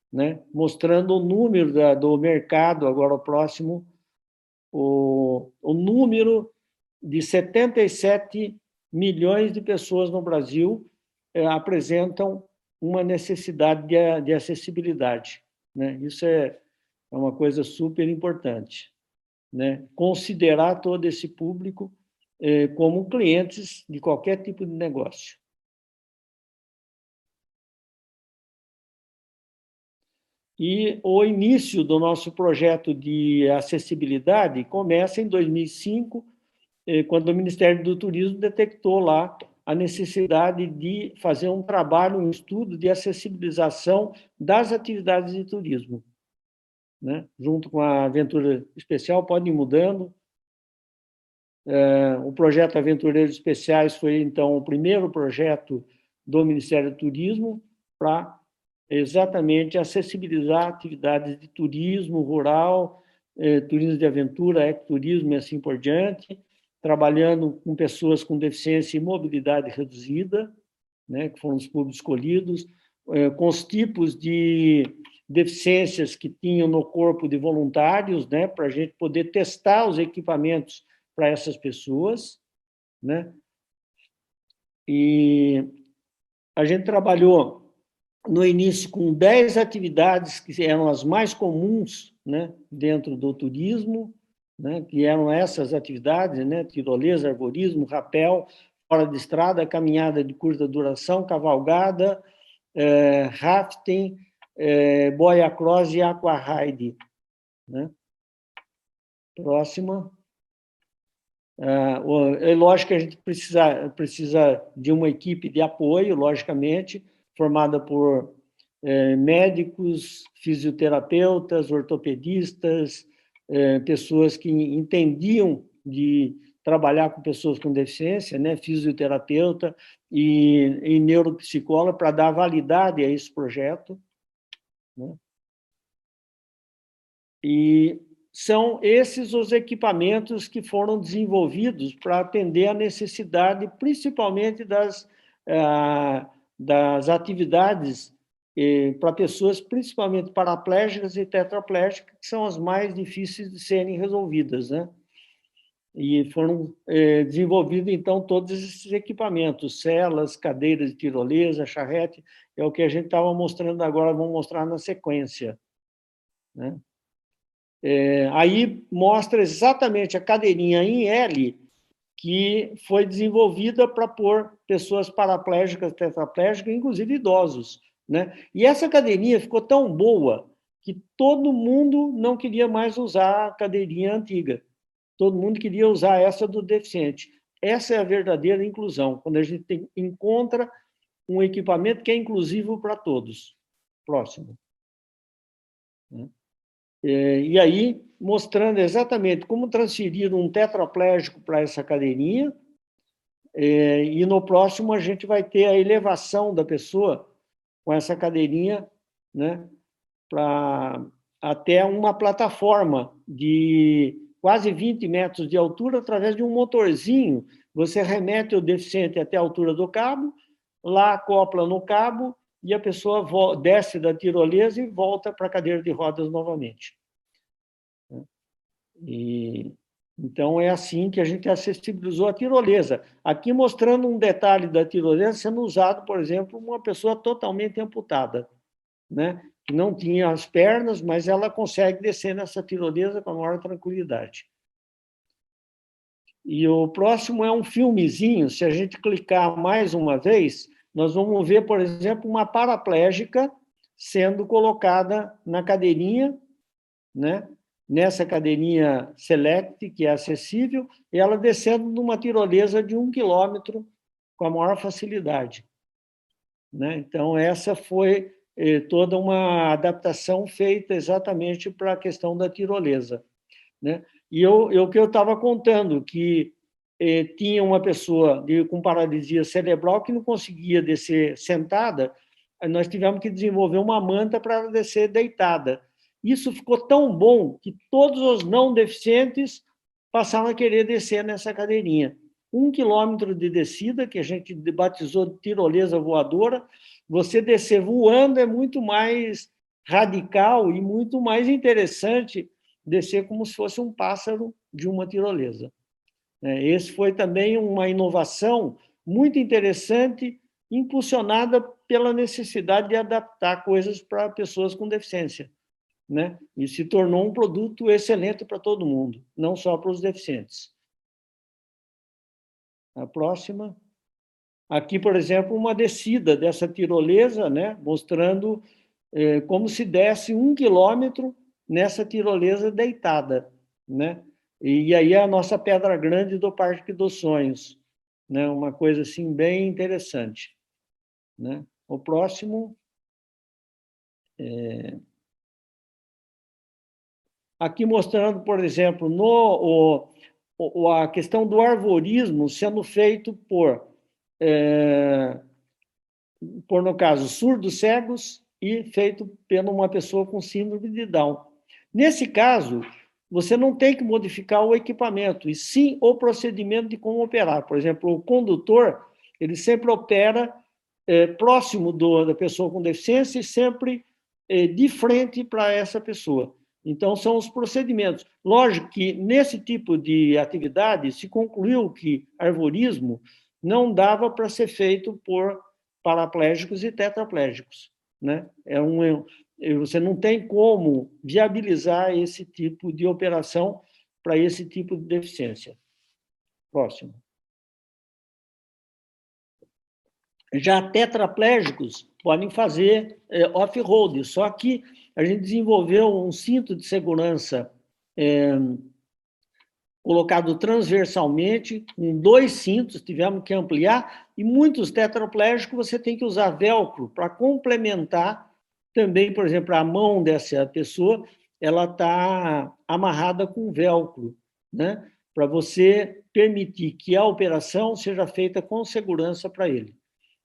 né? Mostrando o número do mercado, agora o próximo, o número de 77 milhões de pessoas no Brasil apresentam uma necessidade de acessibilidade, né? Isso é uma coisa super importante, né? Considerar todo esse público como clientes de qualquer tipo de negócio. E o início do nosso projeto de acessibilidade começa em 2005, quando o Ministério do Turismo detectou lá a necessidade de fazer um trabalho, um estudo de acessibilização das atividades de turismo, né? Junto com a Aventura Especial, pode ir mudando. O projeto Aventureiros Especiais foi, então, o primeiro projeto do Ministério do Turismo para exatamente acessibilizar atividades de turismo rural, turismo de aventura, ecoturismo e assim por diante, trabalhando com pessoas com deficiência e mobilidade reduzida, né, que foram os públicos escolhidos, com os tipos de deficiências que tinham no corpo de voluntários, né, para a gente poder testar os equipamentos para essas pessoas, né? E a gente trabalhou no início com 10 atividades que eram as mais comuns, né, dentro do turismo, né, que eram essas atividades, né, tirolesa, arborismo, rapel, fora de estrada, caminhada de curta duração, cavalgada, rafting, boia cross e aqua ride, né? Próxima. É lógico que a gente precisa de uma equipe de apoio, logicamente, formada por médicos, fisioterapeutas, ortopedistas, pessoas que entendiam de trabalhar com pessoas com deficiência, né, fisioterapeuta e neuropsicólogo, para dar validade a esse projeto, né? E são esses os equipamentos que foram desenvolvidos para atender a necessidade, principalmente das atividades para pessoas, principalmente paraplégicas e tetraplégicas, que são as mais difíceis de serem resolvidas, né? E foram desenvolvidos, então, todos esses equipamentos, celas, cadeiras de tirolesa, charrete, é o que a gente estava mostrando agora, vamos mostrar na sequência, né? Aí mostra exatamente a cadeirinha em L que foi desenvolvida para pôr pessoas paraplégicas, tetraplégicas, inclusive idosos, né? E essa cadeirinha ficou tão boa que todo mundo não queria mais usar a cadeirinha antiga. Todo mundo queria usar essa do deficiente. Essa é a verdadeira inclusão, quando a gente encontra um equipamento que é inclusivo para todos. Próximo. E aí, mostrando exatamente como transferir um tetraplégico para essa cadeirinha, e no próximo a gente vai ter a elevação da pessoa com essa cadeirinha, né, até uma plataforma de quase 20 metros de altura, através de um motorzinho. Você remete o deficiente até a altura do cabo, lá acopla no cabo, e a pessoa desce da tirolesa e volta para a cadeira de rodas novamente. Então, é assim que a gente acessibilizou a tirolesa. Aqui mostrando um detalhe da tirolesa sendo usado, por exemplo, uma pessoa totalmente amputada, né? Que não tinha as pernas, mas ela consegue descer nessa tirolesa com a maior tranquilidade. E o próximo é um filmezinho. Se a gente clicar mais uma vez, nós vamos ver, por exemplo, uma paraplégica sendo colocada na cadeirinha, né? Nessa cadeirinha Select, que é acessível, e ela descendo numa tirolesa de 1 quilômetro com a maior facilidade, né? Então, essa foi toda uma adaptação feita exatamente para a questão da tirolesa, né? E o que eu estava contando, que tinha uma pessoa com paralisia cerebral que não conseguia descer sentada, nós tivemos que desenvolver uma manta para ela descer deitada. Isso ficou tão bom que todos os não deficientes passaram a querer descer nessa cadeirinha. 1 quilômetro de descida, que a gente batizou de tirolesa voadora. Você descer voando é muito mais radical e muito mais interessante descer como se fosse um pássaro de uma tirolesa. Esse foi também uma inovação muito interessante, impulsionada pela necessidade de adaptar coisas para pessoas com deficiência, né? E se tornou um produto excelente para todo mundo, não só para os deficientes. A próxima. Aqui, por exemplo, uma descida dessa tirolesa, né? Mostrando como se desce 1 quilômetro nessa tirolesa deitada, né? E aí a nossa pedra grande do Parque dos Sonhos, né? Uma coisa assim bem interessante, né? O próximo aqui mostrando, por exemplo, a questão do arvorismo sendo feito por, no caso, surdos cegos e feito por uma pessoa com síndrome de Down. Nesse caso, você não tem que modificar o equipamento, e sim o procedimento de como operar. Por exemplo, o condutor, ele sempre opera próximo da pessoa com deficiência e sempre de frente para essa pessoa. Então, são os procedimentos. Lógico que, nesse tipo de atividade, se concluiu que arvorismo não dava para ser feito por paraplégicos e tetraplégicos, né? Você não tem como viabilizar esse tipo de operação para esse tipo de deficiência. Próximo. Já tetraplégicos podem fazer off-road, só que a gente desenvolveu um cinto de segurança colocado transversalmente, com 2 cintos, tivemos que ampliar, e muitos tetraplégicos você tem que usar velcro para complementar também, por exemplo, a mão dessa pessoa, ela está amarrada com velcro, né? Para você permitir que a operação seja feita com segurança para ele,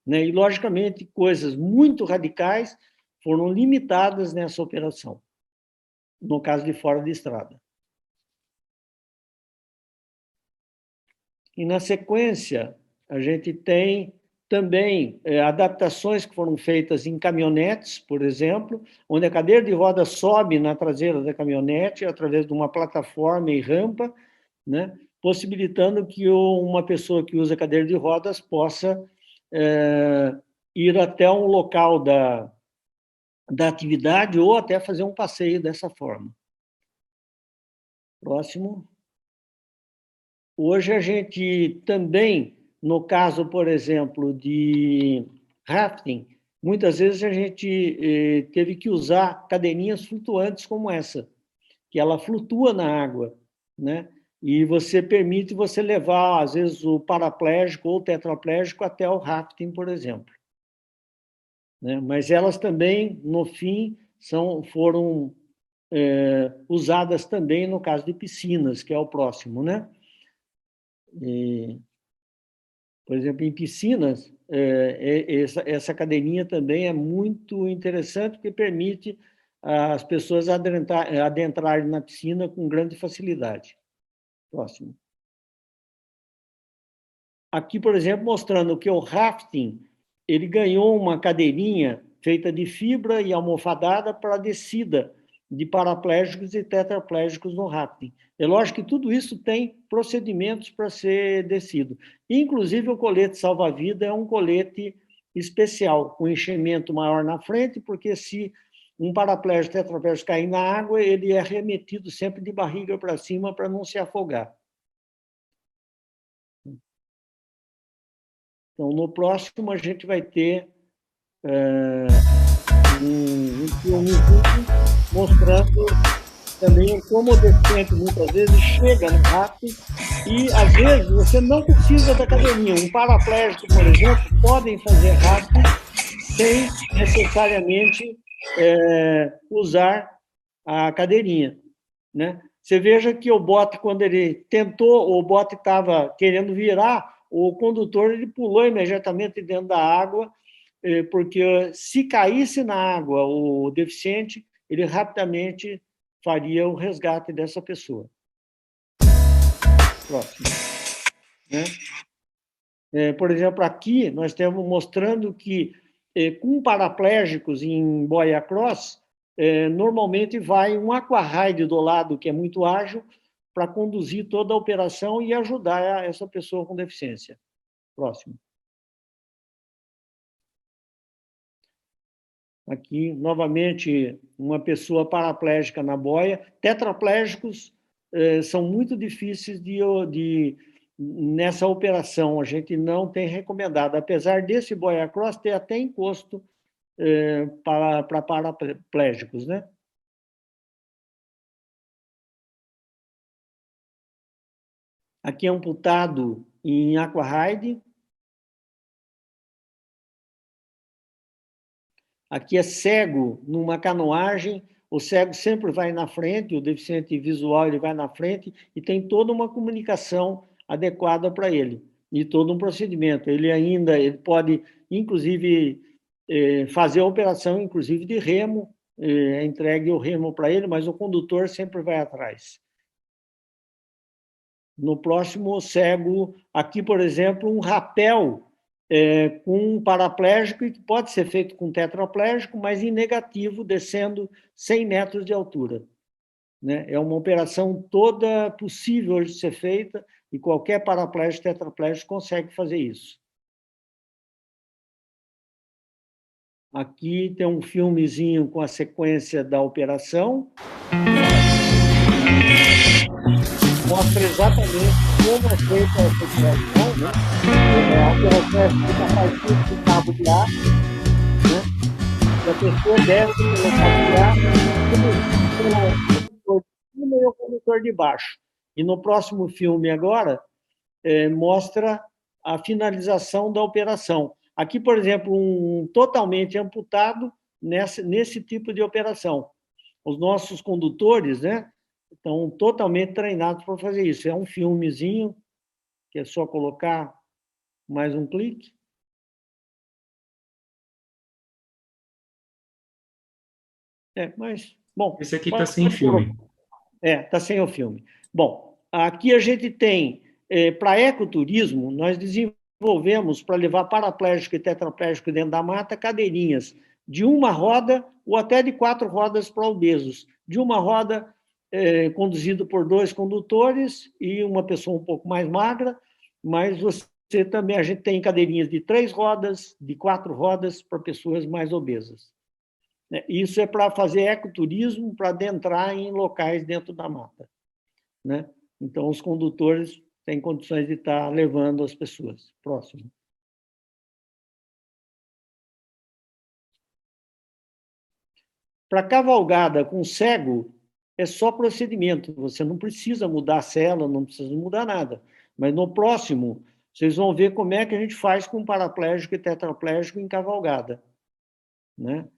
né? E, logicamente, coisas muito radicais foram limitadas nessa operação, no caso de fora de estrada. E, na sequência, a gente tem também adaptações que foram feitas em caminhonetes, por exemplo, onde a cadeira de roda sobe na traseira da caminhonete através de uma plataforma e rampa, né, possibilitando que uma pessoa que usa cadeira de rodas possa ir até um local da atividade ou até fazer um passeio dessa forma. Próximo. Hoje a gente também, no caso, por exemplo, de rafting, muitas vezes a gente teve que usar cadeirinhas flutuantes como essa, que ela flutua na água, né? E você permite você levar, às vezes, o paraplégico ou o tetraplégico até o rafting, por exemplo, né? Mas elas também, no fim, foram usadas também no caso de piscinas, que é o próximo, né? Por exemplo, em piscinas, essa cadeirinha também é muito interessante, porque permite as pessoas adentrarem na piscina com grande facilidade. Próximo. Aqui, por exemplo, mostrando que o rafting, ele ganhou uma cadeirinha feita de fibra e almofadada para descida de paraplégicos e tetraplégicos no rafting. É lógico que tudo isso tem procedimentos para ser descido. Inclusive, o colete salva-vida é um colete especial, com enchimento maior na frente, porque se um paraplégico, tetraplégico cair na água, ele é remetido sempre de barriga para cima para não se afogar. Então, no próximo, a gente vai ter um vídeo mostrando também como o deficiente, muitas vezes, chega no rafting e, às vezes, você não precisa da cadeirinha. Um paraplégico, por exemplo, podem fazer rafting sem necessariamente usar a cadeirinha, né? Você veja que o bote, quando ele tentou, o bote estava querendo virar, o condutor ele pulou imediatamente dentro da água, porque se caísse na água o deficiente, ele rapidamente faria o resgate dessa pessoa. Próximo. Né? Por exemplo, aqui nós estamos mostrando que com paraplégicos em boia cross, normalmente vai um aquarride do lado, que é muito ágil, para conduzir toda a operação e ajudar essa pessoa com deficiência. Próximo. Aqui, novamente, uma pessoa paraplégica na boia. Tetraplégicos são muito difíceis nessa operação. A gente não tem recomendado, apesar desse boia cross ter até encosto para paraplégicos, né? Aqui é amputado em Aquaride. Aqui é cego numa canoagem, o cego sempre vai na frente, o deficiente visual ele vai na frente e tem toda uma comunicação adequada para ele e todo um procedimento. Ele pode, inclusive, fazer a operação, inclusive de remo, entregue o remo para ele, mas o condutor sempre vai atrás. No próximo, cego, aqui, por exemplo, um rapel com um paraplégico, que pode ser feito com tetraplégico, mas em negativo, descendo 100 metros de altura. Né? É uma operação toda possível de ser feita e qualquer paraplégico, tetraplégico consegue fazer isso. Aqui tem um filmezinho com a sequência da operação. Mostra exatamente como é feita essa operação, né? A operação é feita a partir do cabo de ar, né? E a pessoa desce pelo cabo de ar, pelo condutor de cima e o condutor de baixo. E no próximo filme agora, mostra a finalização da operação. Aqui, por exemplo, um totalmente amputado nesse tipo de operação. Os nossos condutores, né, estão totalmente treinados para fazer isso. É um filmezinho, que é só colocar mais um clique. Bom... Esse aqui está sem filme. Está sem o filme. Bom, aqui a gente tem, para ecoturismo, nós desenvolvemos, para levar paraplégico e tetraplégico dentro da mata, cadeirinhas de uma roda ou até de 4 rodas para obesos. De uma roda conduzido por 2 condutores e uma pessoa um pouco mais magra, mas a gente tem cadeirinhas de 3 rodas, de 4 rodas para pessoas mais obesas. Isso é para fazer ecoturismo, para adentrar em locais dentro da mata. Né? Então, os condutores têm condições de estar levando as pessoas. Próximo. Para cavalgada com cego, é só procedimento. Você não precisa mudar a cela, não precisa mudar nada. Mas no próximo, vocês vão ver como é que a gente faz com paraplégico e tetraplégico em cavalgada. Né?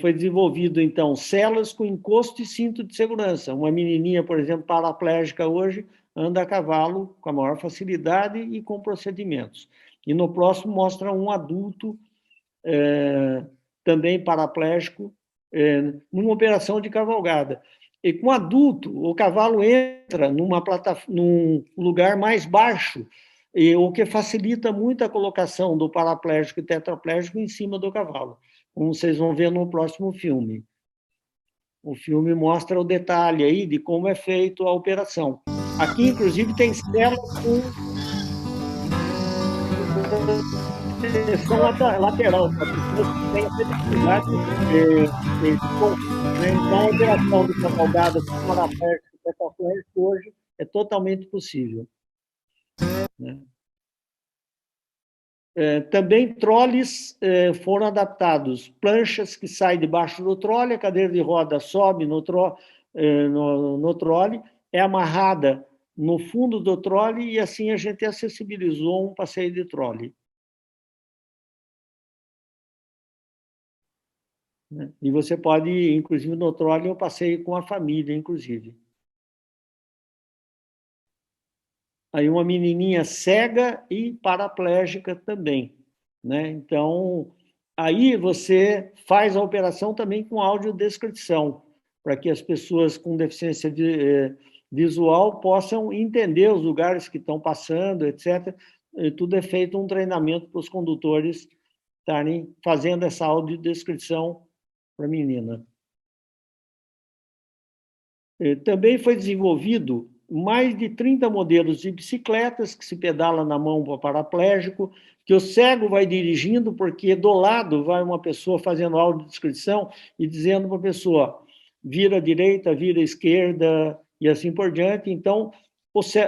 Foi desenvolvido, então, celas com encosto e cinto de segurança. Uma menininha, por exemplo, paraplégica hoje, anda a cavalo com a maior facilidade e com procedimentos. E no próximo mostra um adulto, também paraplégico, numa operação de cavalgada. E com adulto, o cavalo entra num lugar mais baixo, o que facilita muito a colocação do paraplégico e tetraplégico em cima do cavalo, como vocês vão ver no próximo filme. O filme mostra o detalhe aí de como é feita a operação. Aqui, inclusive, tem celas com proteção lateral, para pessoas que têm acessibilidade Então, a operação de cavalgada com paraplégico e tetraplégico hoje é totalmente possível. Né? Também troles foram adaptados, planchas que saem debaixo do trole, a cadeira de roda sobe no trole, é amarrada no fundo do trole e assim a gente acessibilizou um passeio de trole. E você pode, inclusive no trole, eu passeio com a família, inclusive. Aí uma menininha cega e paraplégica também. Né? Então, aí você faz a operação também com audiodescrição, para que as pessoas com deficiência visual possam entender os lugares que estão passando, etc. E tudo é feito um treinamento para os condutores estarem fazendo essa audiodescrição para a menina. Também foi desenvolvido mais de 30 modelos de bicicletas que se pedala na mão para paraplégico, que o cego vai dirigindo, porque do lado vai uma pessoa fazendo audiodescrição e dizendo para a pessoa, vira à direita, vira à esquerda, e assim por diante. Então,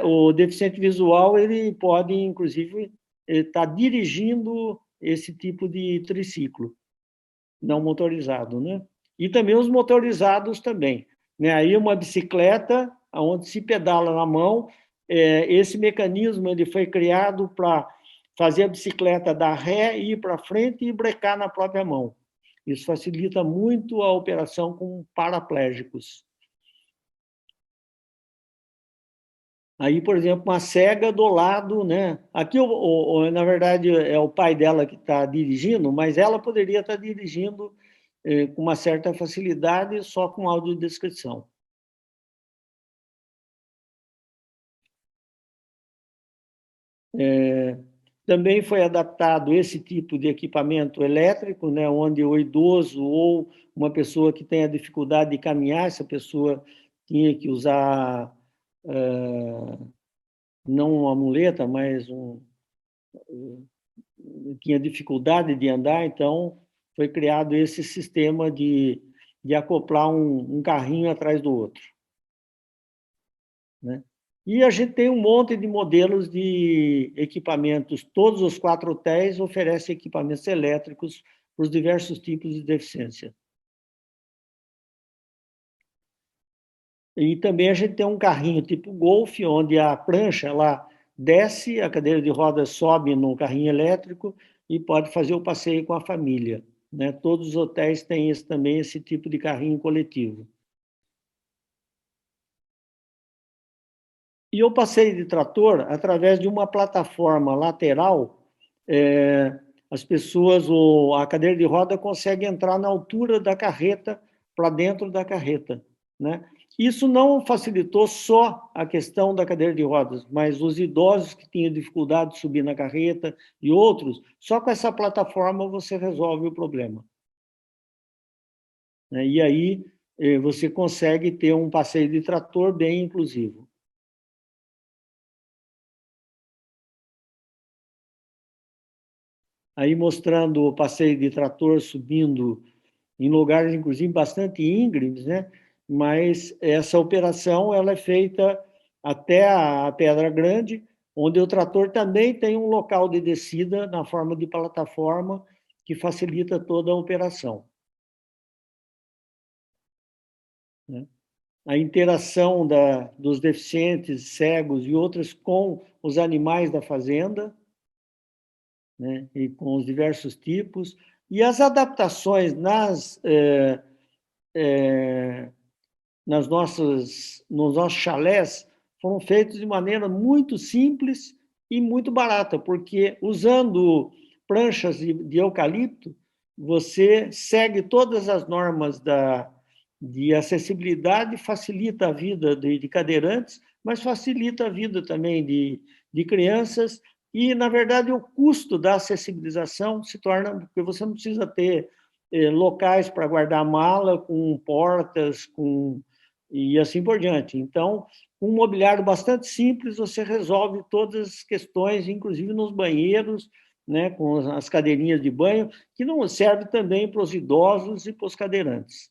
o deficiente visual ele pode, inclusive, estar dirigindo esse tipo de triciclo, não motorizado. Né? E também os motorizados também. Né? Aí uma bicicleta onde se pedala na mão. Esse mecanismo ele foi criado para fazer a bicicleta dar ré, ir para frente e brecar na própria mão. Isso facilita muito a operação com paraplégicos. Aí, por exemplo, uma cega do lado, né? Aqui, na verdade, é o pai dela que está dirigindo, mas ela poderia estar dirigindo com uma certa facilidade, só com audiodescrição. Também foi adaptado esse tipo de equipamento elétrico, né, onde o idoso ou uma pessoa que tenha dificuldade de caminhar, essa pessoa tinha que usar, não uma muleta, mas tinha dificuldade de andar, então foi criado esse sistema de acoplar um carrinho atrás do outro, né? E a gente tem um monte de modelos de equipamentos. Todos os 4 hotéis oferecem equipamentos elétricos para os diversos tipos de deficiência. E também a gente tem um carrinho tipo Golf, onde a prancha ela desce, a cadeira de rodas sobe no carrinho elétrico e pode fazer o passeio com a família, né? Todos os hotéis têm também esse tipo de carrinho coletivo. E eu passei de trator através de uma plataforma lateral. As pessoas, a cadeira de roda consegue entrar na altura da carreta, para dentro da carreta, né? Isso não facilitou só a questão da cadeira de rodas, mas os idosos que tinham dificuldade de subir na carreta e outros, só com essa plataforma você resolve o problema, né? E aí você consegue ter um passeio de trator bem inclusivo. Aí mostrando o passeio de trator subindo em lugares, inclusive, bastante íngremes, né? Mas essa operação ela é feita até a Pedra Grande, onde o trator também tem um local de descida na forma de plataforma que facilita toda a operação, né? A interação dos deficientes, cegos e outros com os animais da fazenda, né, e com os diversos tipos, e as adaptações nos nossos chalés foram feitos de maneira muito simples e muito barata, porque usando pranchas de eucalipto, você segue todas as normas de acessibilidade, facilita a vida de cadeirantes, mas facilita a vida também de crianças. E, na verdade, o custo da acessibilização se torna, porque você não precisa ter locais para guardar mala, com portas, e assim por diante. Então, um mobiliário bastante simples, você resolve todas as questões, inclusive nos banheiros, né, com as cadeirinhas de banho, que não serve também para os idosos e para os cadeirantes.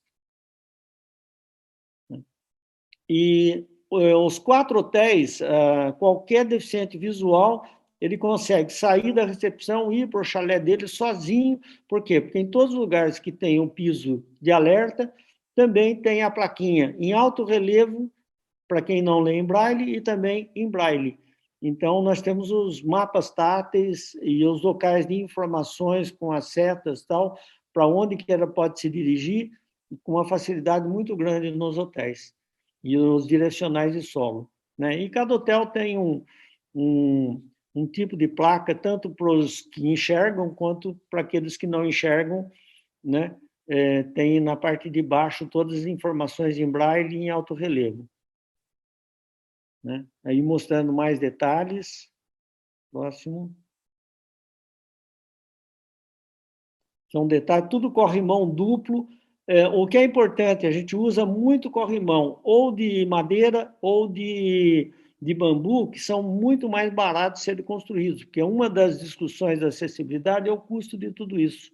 E os 4 hotéis, qualquer deficiente visual, ele consegue sair da recepção e ir para o chalé dele sozinho. Por quê? Porque em todos os lugares que tem um piso de alerta, também tem a plaquinha em alto relevo, para quem não lê em braille, e também em braille. Então, nós temos os mapas táteis e os locais de informações com as setas, tal, para onde que ela pode se dirigir, com uma facilidade muito grande nos hotéis. E os direcionais de solo, né? E cada hotel tem um tipo de placa, tanto para os que enxergam, quanto para aqueles que não enxergam, né? Tem na parte de baixo todas as informações em braille e em alto relevo, né? Aí mostrando mais detalhes. Próximo. São detalhes, tudo corrimão duplo. O que é importante, a gente usa muito corrimão, ou de madeira ou de bambu, que são muito mais baratos de serem construídos, porque uma das discussões da acessibilidade é o custo de tudo isso,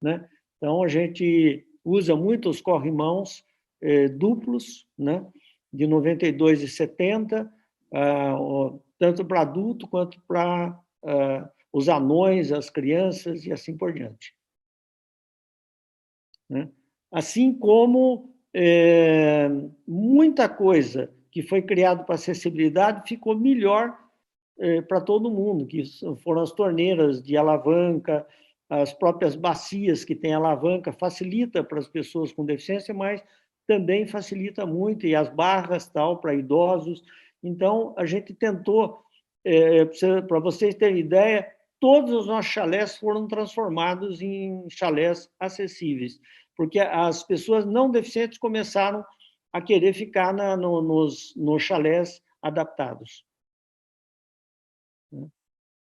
né? Então, a gente usa muito os corrimãos duplos, né, de 92,70, tanto para adulto quanto para os anões, as crianças e assim por diante, né? Assim como muita coisa que foi criado para acessibilidade ficou melhor para todo mundo, que foram as torneiras de alavanca, as próprias bacias que têm alavanca, facilita para as pessoas com deficiência, mas também facilita muito, e as barras tal para idosos. Então, a gente tentou, para vocês terem ideia, todos os nossos chalés foram transformados em chalés acessíveis, porque as pessoas não deficientes começaram a querer ficar nos chalés adaptados.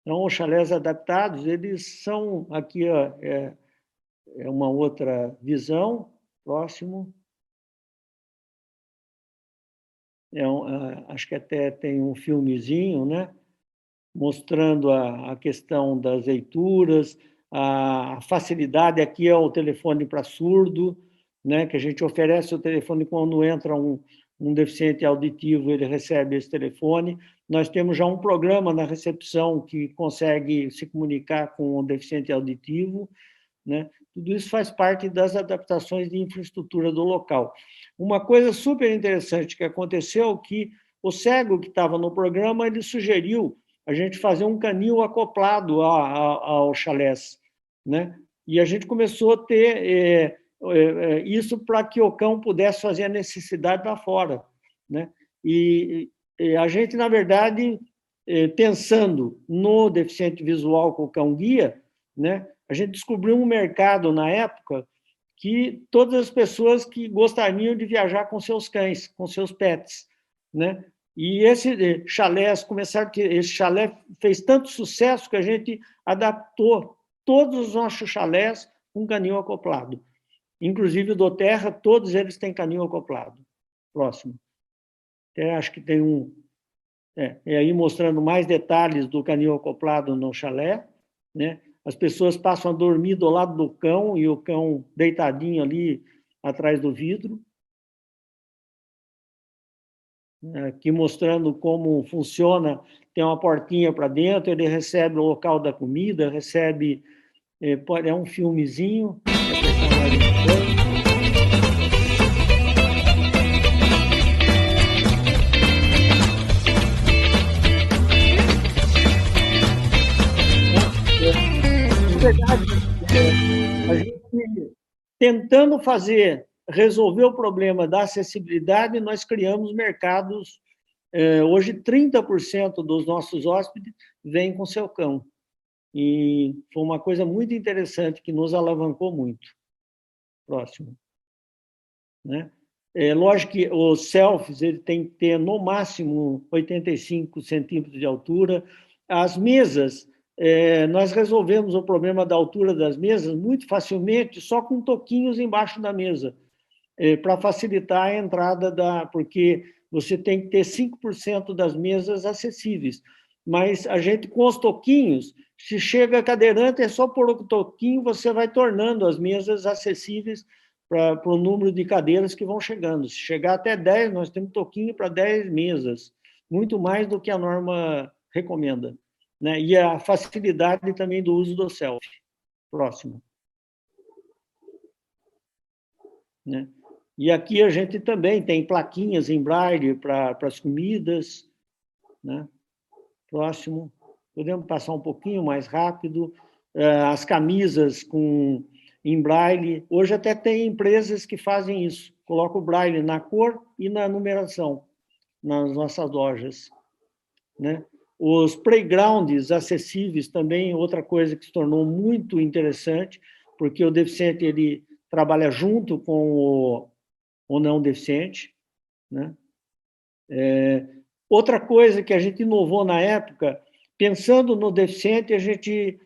Então, os chalés adaptados, eles são, aqui é uma outra visão, próximo. Acho que até tem um filmezinho, né, mostrando a questão das leituras, a facilidade. Aqui é o telefone para surdo, né, que a gente oferece o telefone quando entra um deficiente auditivo, ele recebe esse telefone. Nós temos já um programa na recepção que consegue se comunicar com o deficiente auditivo, né? Tudo isso faz parte das adaptações de infraestrutura do local. Uma coisa super interessante que aconteceu, que o cego que estava no programa, ele sugeriu a gente fazer um canil acoplado ao chalés, né? E a gente começou a ter isso para que o cão pudesse fazer a necessidade lá fora, né? E a gente, na verdade, pensando no deficiente visual com o cão-guia, né, a gente descobriu um mercado na época que todas as pessoas que gostariam de viajar com seus cães, com seus pets, né? E esse chalé fez tanto sucesso que a gente adaptou todos os nossos chalés com canil acoplado. Inclusive o do Terra, todos eles têm canil acoplado. Próximo. Até acho que tem um... E aí mostrando mais detalhes do canil acoplado no chalé, né? As pessoas passam a dormir do lado do cão e o cão deitadinho ali atrás do vidro. Aqui mostrando como funciona, tem uma portinha para dentro, ele recebe o local da comida, recebe... É um filmezinho. Verdade, a gente tentando resolver o problema da acessibilidade, nós criamos mercados. Hoje, 30% dos nossos hóspedes vêm com seu cão. E foi uma coisa muito interessante que nos alavancou muito. Próximo. Né? Lógico que os selfies ele tem que ter, no máximo, 85 centímetros de altura. As mesas... nós resolvemos o problema da altura das mesas muito facilmente, só com toquinhos embaixo da mesa, para facilitar a entrada porque você tem que ter 5% das mesas acessíveis. Mas a gente, com os toquinhos, se chega cadeirante, é só pôr o toquinho, você vai tornando as mesas acessíveis para o número de cadeiras que vão chegando. Se chegar até 10, nós temos toquinho para 10 mesas, muito mais do que a norma recomenda. Né? E a facilidade também do uso do selfie. Próximo. Né? E aqui a gente também tem plaquinhas em braille para as comidas. Né? Próximo. Podemos passar um pouquinho mais rápido. As camisas em braille. Hoje até tem empresas que fazem isso. Colocam o braille na cor e na numeração nas nossas lojas. Né? Os playgrounds acessíveis também, outra coisa que se tornou muito interessante, porque o deficiente ele trabalha junto com o não deficiente. Né? Outra coisa que a gente inovou na época, pensando no deficiente, a gente,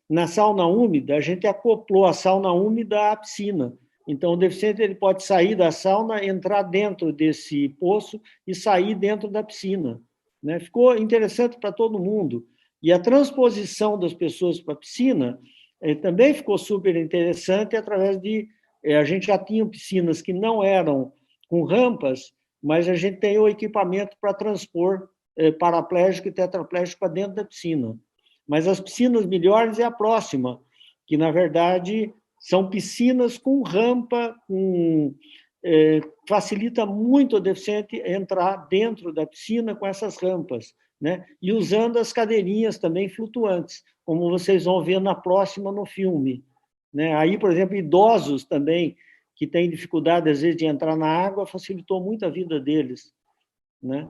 na sauna úmida, a gente acoplou a sauna úmida à piscina. Então, o deficiente ele pode sair da sauna, entrar dentro desse poço e sair dentro da piscina. Né? Ficou interessante para todo mundo. E a transposição das pessoas para a piscina também ficou super interessante através de... a gente já tinha piscinas que não eram com rampas, mas a gente tem o equipamento para transpor paraplégico e tetraplégico para dentro da piscina. Mas as piscinas melhores é a próxima, que, na verdade, são piscinas com rampa, com facilita muito ao deficiente entrar dentro da piscina com essas rampas, né? E usando as cadeirinhas também flutuantes, como vocês vão ver na próxima no filme, né? Aí, por exemplo, idosos também, que têm dificuldade, às vezes, de entrar na água, facilitou muito a vida deles, né?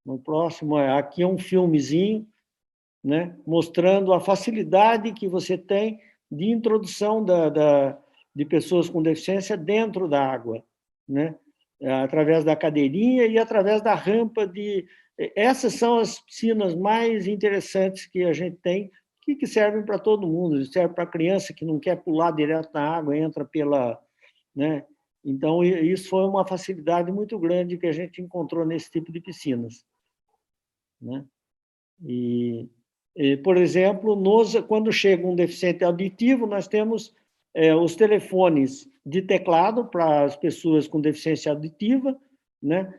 No próximo, aqui é um filmezinho, né? Mostrando a facilidade que você tem de introdução de pessoas com deficiência dentro da água, né? Através da cadeirinha e através da rampa de... Essas são as piscinas mais interessantes que a gente tem, que servem para todo mundo, serve para a criança que não quer pular direto na água, entra pela... Né? Então, isso foi uma facilidade muito grande que a gente encontrou nesse tipo de piscinas, né? Por exemplo, quando chega um deficiente auditivo, nós temos os telefones de teclado para as pessoas com deficiência auditiva, né?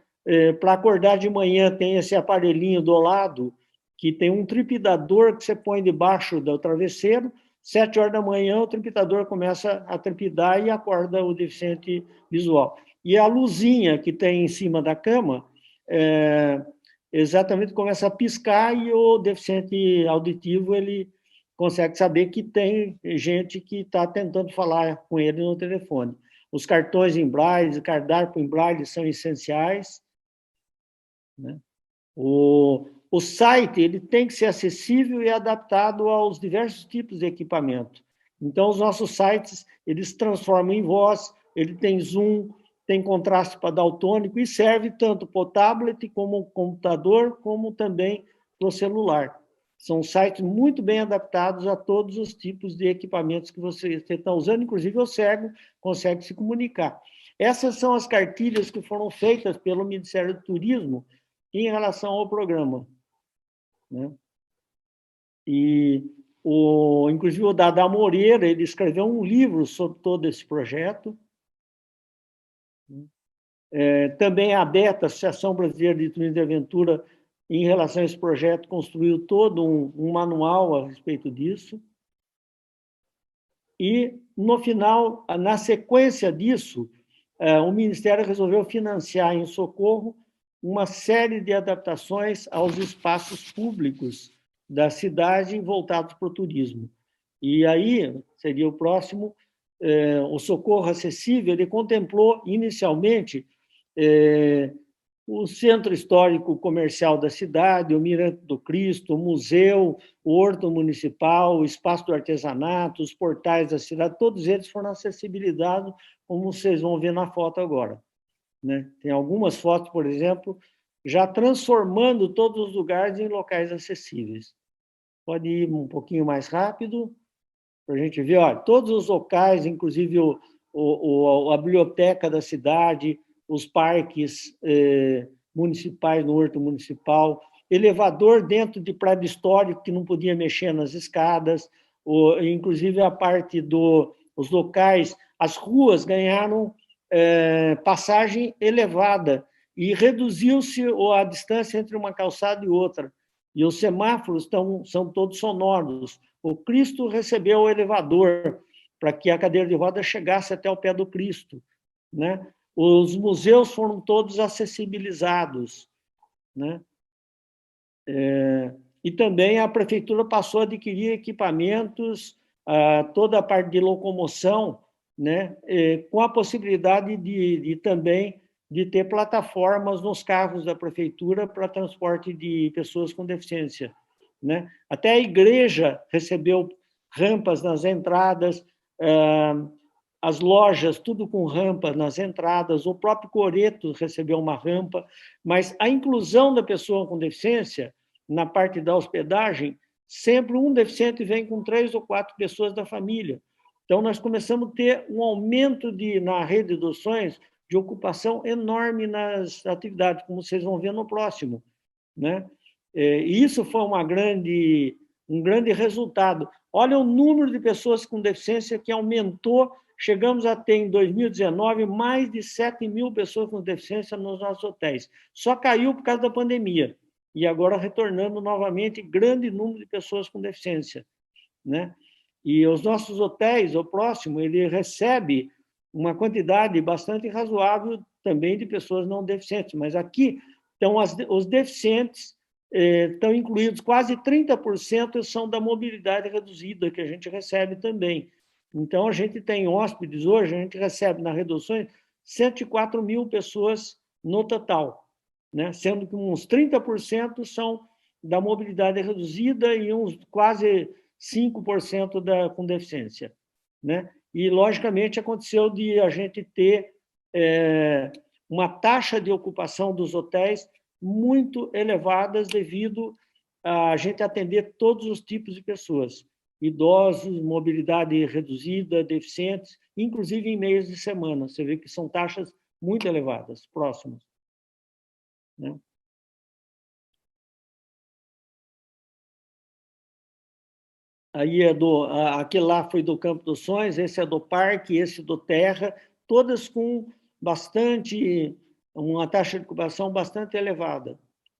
Para acordar de manhã, tem esse aparelhinho do lado, que tem um trepidador que você põe debaixo do travesseiro. 7 horas da manhã, o trepidador começa a trepidar e acorda o deficiente visual. E a luzinha que tem em cima da cama, exatamente começa a piscar e o deficiente auditivo ele consegue saber que tem gente que está tentando falar com ele no telefone. Os cartões em braille, o cardápio em braille são essenciais, né? O site ele tem que ser acessível e adaptado aos diversos tipos de equipamento. Então, os nossos sites eles se transformam em voz, ele tem zoom, tem contraste para daltônico e serve tanto para o tablet, como o computador, como também para o celular. São sites muito bem adaptados a todos os tipos de equipamentos que você está usando, inclusive o cego consegue se comunicar. Essas são as cartilhas que foram feitas pelo Ministério do Turismo em relação ao programa, né? Inclusive o Dada Moreira, ele escreveu um livro sobre todo esse projeto. Também a ABETA, Associação Brasileira de Turismo de Aventura, em relação a esse projeto, construiu todo um manual a respeito disso. E, no final, na sequência disso, o Ministério resolveu financiar em Socorro uma série de adaptações aos espaços públicos da cidade voltados para o turismo. E aí, seria o próximo, o Socorro Acessível, ele contemplou inicialmente o Centro Histórico Comercial da cidade, o Mirante do Cristo, o museu, o Horto Municipal, o Espaço do Artesanato, os portais da cidade, todos eles foram acessibilizados, como vocês vão ver na foto agora, né? Tem algumas fotos, por exemplo, já transformando todos os lugares em locais acessíveis. Pode ir um pouquinho mais rápido, para a gente ver, olha, todos os locais, inclusive a biblioteca da cidade, os parques municipais no Horto Municipal, elevador dentro de prédio histórico que não podia mexer nas escadas, inclusive a parte dos locais, as ruas ganharam passagem elevada e reduziu-se a distância entre uma calçada e outra. E os semáforos são todos sonoros. O Cristo recebeu o elevador para que a cadeira de rodas chegasse até o pé do Cristo, né? Os museus foram todos acessibilizados, né? E também a prefeitura passou a adquirir equipamentos, toda a parte de locomoção, né? Com a possibilidade de também de ter plataformas nos carros da prefeitura para transporte de pessoas com deficiência, né? Até a igreja recebeu rampas nas entradas, as lojas, tudo com rampa nas entradas, o próprio Coreto recebeu uma rampa, mas a inclusão da pessoa com deficiência, na parte da hospedagem, sempre um deficiente vem com 3 ou 4 pessoas da família. Então, nós começamos a ter um aumento na rede dos sonhos de ocupação enorme nas atividades, como vocês vão ver no próximo, né? E isso foi um grande resultado. Olha o número de pessoas com deficiência que aumentou. Chegamos a ter, em 2019, mais de 7.000 pessoas com deficiência nos nossos hotéis. Só caiu por causa da pandemia. E agora retornando novamente, grande número de pessoas com deficiência, né? E os nossos hotéis, o próximo, ele recebe uma quantidade bastante razoável também de pessoas não deficientes, mas aqui então, os deficientes estão incluídos, quase 30% são da mobilidade reduzida, que a gente recebe também. Então, a gente tem hóspedes hoje, a gente recebe na reduções 104 mil pessoas no total, né? Sendo que uns 30% são da mobilidade reduzida e uns quase 5% com deficiência, né? E, logicamente, aconteceu de a gente ter uma taxa de ocupação dos hotéis muito elevadas devido a gente atender todos os tipos de pessoas, idosos, mobilidade reduzida, deficientes, inclusive em meios de semana. Você vê que são taxas muito elevadas, próximas, né? Aí aquele lá foi do Campo dos Sonhos, esse é do Parque, esse do Terra, todas com uma taxa de ocupação bastante elevada,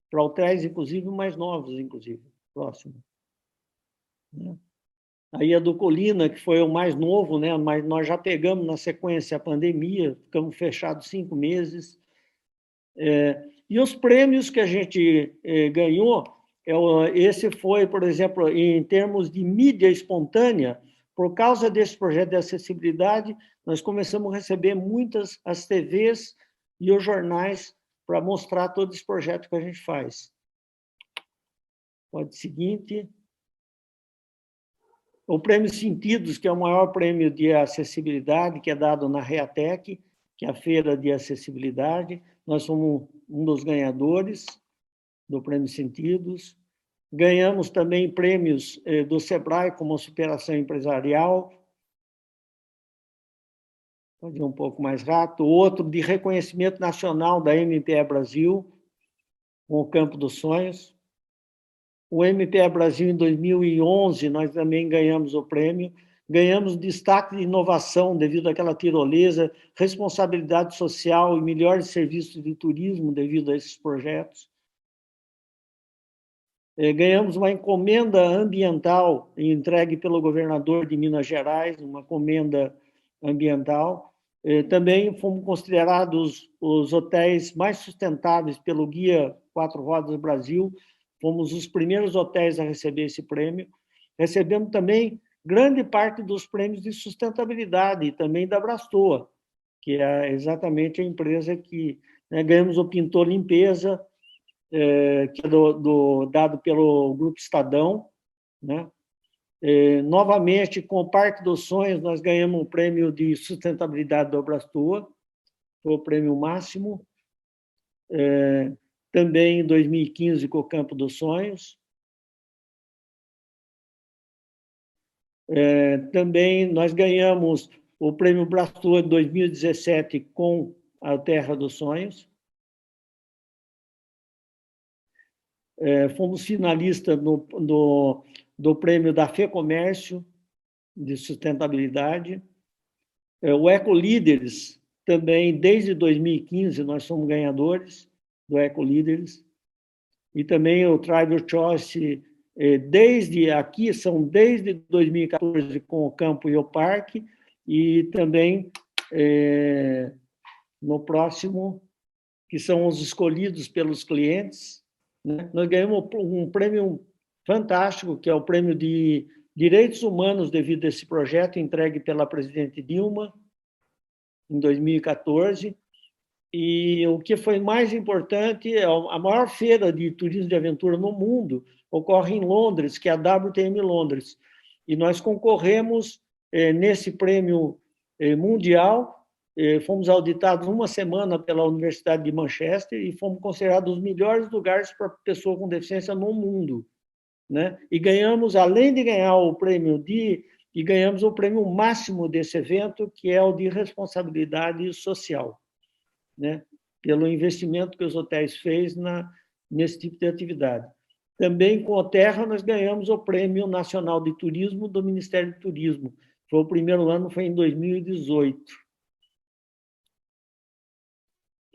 para hotéis, inclusive, mais novos, inclusive, próximo. Aí a do Colina, que foi o mais novo, né? Mas nós já pegamos na sequência a pandemia, ficamos fechados 5 meses. E os prêmios que a gente ganhou, esse foi, por exemplo, em termos de mídia espontânea, por causa desse projeto de acessibilidade, nós começamos a receber muitas as TVs e os jornais para mostrar todo esse projeto que a gente faz. Pode seguinte. O Prêmio Sentidos, que é o maior prêmio de acessibilidade, que é dado na Reatec, que é a feira de acessibilidade. Nós somos um dos ganhadores do Prêmio Sentidos. Ganhamos também prêmios do SEBRAE, como superação empresarial. Pode ir um pouco mais rápido. Outro de reconhecimento nacional da MPE Brasil, com o Campo dos Sonhos. O MPE Brasil, em 2011, nós também ganhamos o prêmio. Ganhamos destaque de inovação devido àquela tirolesa, responsabilidade social e melhores serviços de turismo devido a esses projetos. Ganhamos uma encomenda ambiental entregue pelo governador de Minas Gerais, uma encomenda ambiental. Também fomos considerados os hotéis mais sustentáveis pelo Guia Quatro Rodas Brasil. Fomos os primeiros hotéis a receber esse prêmio. Recebemos também grande parte dos prêmios de sustentabilidade e também da Brastoa, que é exatamente a empresa que ganhamos o Pintor Limpeza, que é dado pelo Grupo Estadão, né? Novamente, com o Parque dos Sonhos, nós ganhamos o prêmio de sustentabilidade da Brastoa, foi o prêmio máximo. Também em 2015 com o Campo dos Sonhos. Também nós ganhamos o Prêmio Brastoa de 2017 com a Terra dos Sonhos. Fomos finalistas do Prêmio da FEComércio de Sustentabilidade. O Ecolíderes, também, desde 2015, nós somos ganhadores do Ecolíderes. E também o Tribal Choice, desde 2014 com o Campo e o Parque, e também no próximo, que são os escolhidos pelos clientes, né? Nós ganhamos um prêmio fantástico, que é o Prêmio de Direitos Humanos devido a esse projeto, entregue pela presidente Dilma, em 2014. E o que foi mais importante é a maior feira de turismo de aventura no mundo ocorre em Londres, que é a WTM Londres. E nós concorremos nesse prêmio mundial, fomos auditados uma semana pela Universidade de Manchester e fomos considerados os melhores lugares para pessoa com deficiência no mundo, né? E ganhamos, além de ganhar o prêmio e ganhamos o prêmio máximo desse evento, que é o de responsabilidade social, né? Pelo investimento que os hotéis fez nesse tipo de atividade. Também com a Terra nós ganhamos o Prêmio Nacional de Turismo do Ministério do Turismo. Foi o primeiro ano, foi em 2018.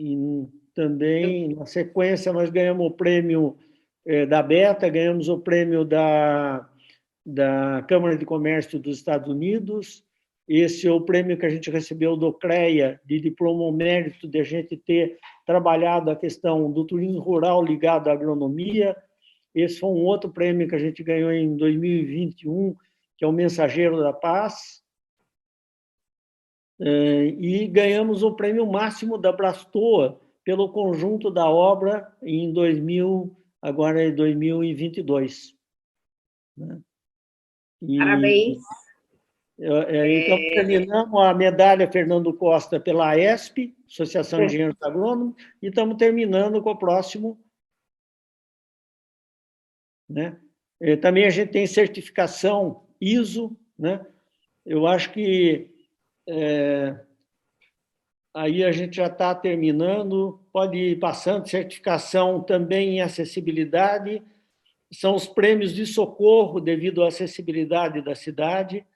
E também, na sequência, nós ganhamos o prêmio da Beta, ganhamos o prêmio da Câmara de Comércio dos Estados Unidos, Esse é o prêmio que a gente recebeu do CREA, de diploma ao mérito, de a gente ter trabalhado a questão do turismo rural ligado à agronomia. Esse foi um outro prêmio que a gente ganhou em 2021, que é o Mensageiro da Paz. E ganhamos o prêmio máximo da Brastoa pelo conjunto da obra em 2022. Parabéns. Então, terminamos a medalha Fernando Costa pela AESP, Associação de Engenheiros Agrônomos, e estamos terminando com o próximo. Né? Também a gente tem certificação ISO, né? Eu acho que aí a gente já está terminando, pode ir passando, certificação também em acessibilidade, são os prêmios de socorro devido à acessibilidade da cidade,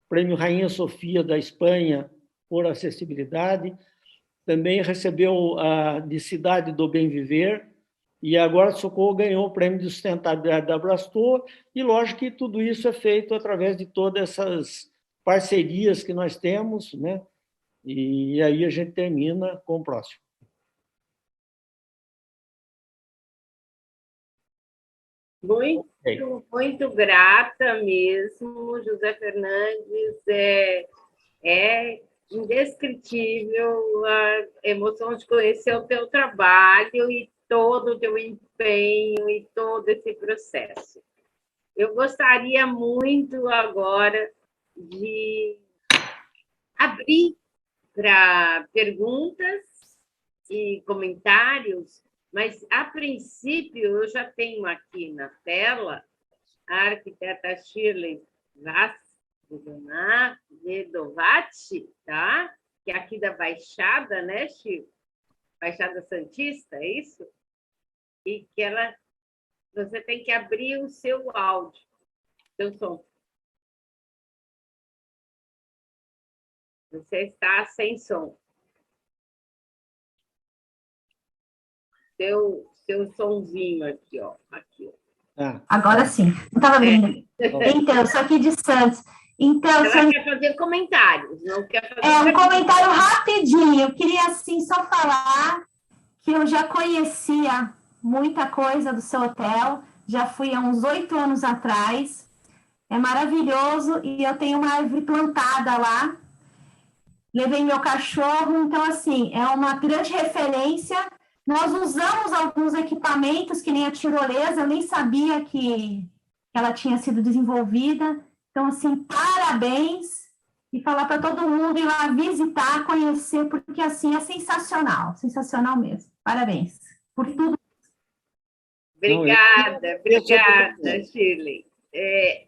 prêmio Rainha Sofia da Espanha por acessibilidade, também recebeu a de Cidade do Bem Viver, e agora Socorro ganhou o prêmio de sustentabilidade da Brastor, e lógico que tudo isso é feito através de todas essas parcerias que nós temos, né? E aí a gente termina com o próximo. Muito grata mesmo, José Fernandes. É indescritível a emoção de conhecer o teu trabalho e todo o teu empenho e todo esse processo. Eu gostaria muito agora de abrir para perguntas e comentários, mas, a princípio, eu já tenho aqui na tela a arquiteta Shirley Vedovati, tá? Que é aqui da Baixada, né, Chico? Baixada Santista, é isso? E que você tem que abrir o seu áudio, seu som. Você está sem som. Seu somzinho aqui, ó. Aqui, ó. Agora sim, não estava vendo. Então, eu sou aqui de Santos. Então, ela quer fazer comentários, não quer fazer um comentário rapidinho. Eu queria, assim, só falar que eu já conhecia muita coisa do seu hotel, já fui há uns 8 anos atrás. É maravilhoso e eu tenho uma árvore plantada lá. Levei meu cachorro, então, assim, é uma grande referência. Nós usamos alguns equipamentos, que nem a tirolesa, eu nem sabia que ela tinha sido desenvolvida. Então, assim, parabéns. E falar para todo mundo ir lá visitar, conhecer, porque, assim, é sensacional. Sensacional mesmo. Parabéns por tudo. Obrigada, Shirley.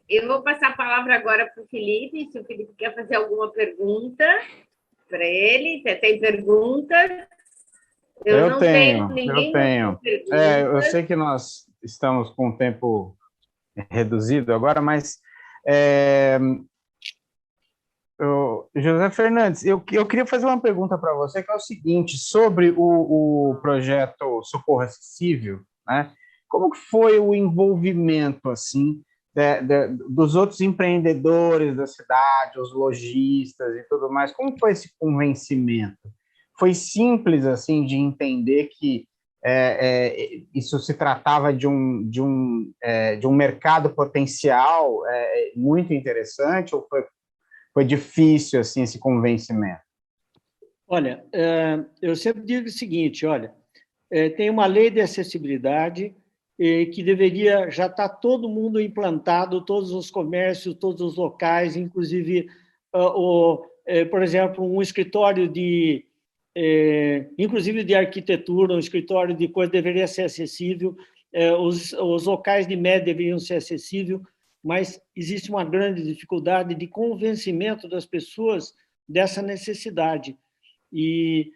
Eu vou passar a palavra agora para o Felipe, se o Felipe quer fazer alguma pergunta para ele. Você tem perguntas? Eu tenho. Eu sei que nós estamos com o tempo reduzido agora, mas José Fernandes, eu queria fazer uma pergunta para você, que é o seguinte, sobre o projeto Socorro Acessível, né? Como que foi o envolvimento, assim, dos outros empreendedores da cidade, os lojistas e tudo mais? Como foi esse convencimento? Foi simples, assim, de entender que isso se tratava de um mercado potencial muito interessante, ou foi difícil, assim, esse convencimento? Olha, eu sempre digo o seguinte, olha, tem uma lei de acessibilidade que deveria já estar todo mundo implantado, todos os comércios, todos os locais, inclusive, por exemplo, um escritório inclusive de arquitetura, um escritório de coisa deveria ser acessível, os locais de média deveriam ser acessíveis, mas existe uma grande dificuldade de convencimento das pessoas dessa necessidade. E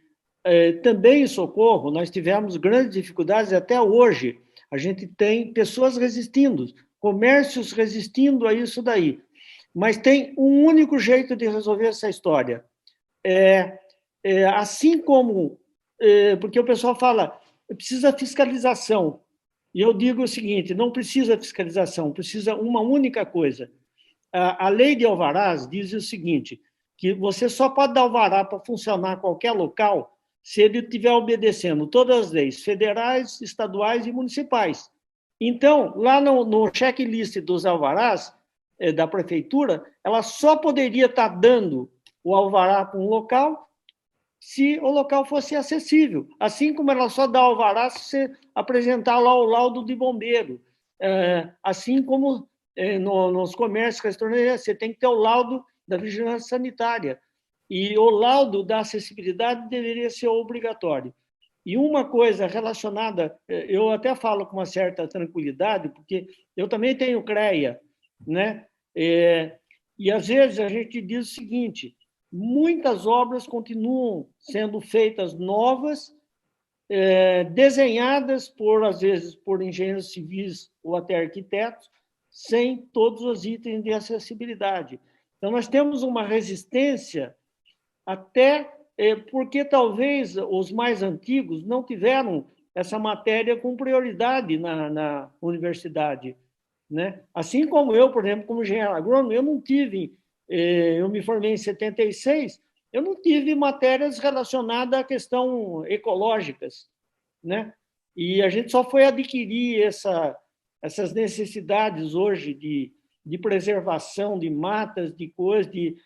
também em Socorro, nós tivemos grandes dificuldades até hoje. A gente tem pessoas resistindo, comércios resistindo a isso daí. Mas tem um único jeito de resolver essa história. Assim como... porque o pessoal fala, precisa fiscalização. E eu digo o seguinte, não precisa fiscalização, precisa uma única coisa. A lei de alvarás diz o seguinte, que você só pode dar alvará para funcionar qualquer local se ele estiver obedecendo todas as leis federais, estaduais e municipais. Então, lá no checklist dos alvarás da prefeitura, ela só poderia estar dando o alvará para um local se o local fosse acessível, assim como ela só dá alvará se você apresentar lá o laudo de bombeiro, assim como nos comércios, restaurantes, você tem que ter o laudo da vigilância sanitária, e o laudo da acessibilidade deveria ser obrigatório. E uma coisa relacionada, eu até falo com uma certa tranquilidade, porque eu também tenho CREA, né? E às vezes a gente diz o seguinte: muitas obras continuam sendo feitas novas, desenhadas às vezes por engenheiros civis ou até arquitetos, sem todos os itens de acessibilidade. Então, nós temos uma resistência até porque talvez os mais antigos não tiveram essa matéria com prioridade na universidade, né? Assim como eu, por exemplo, como engenheiro agrônomo, eu não tive, eu me formei em 76, eu não tive matérias relacionadas à questão ecológicas, né? E a gente só foi adquirir essas necessidades hoje de preservação de matas, de coisas, de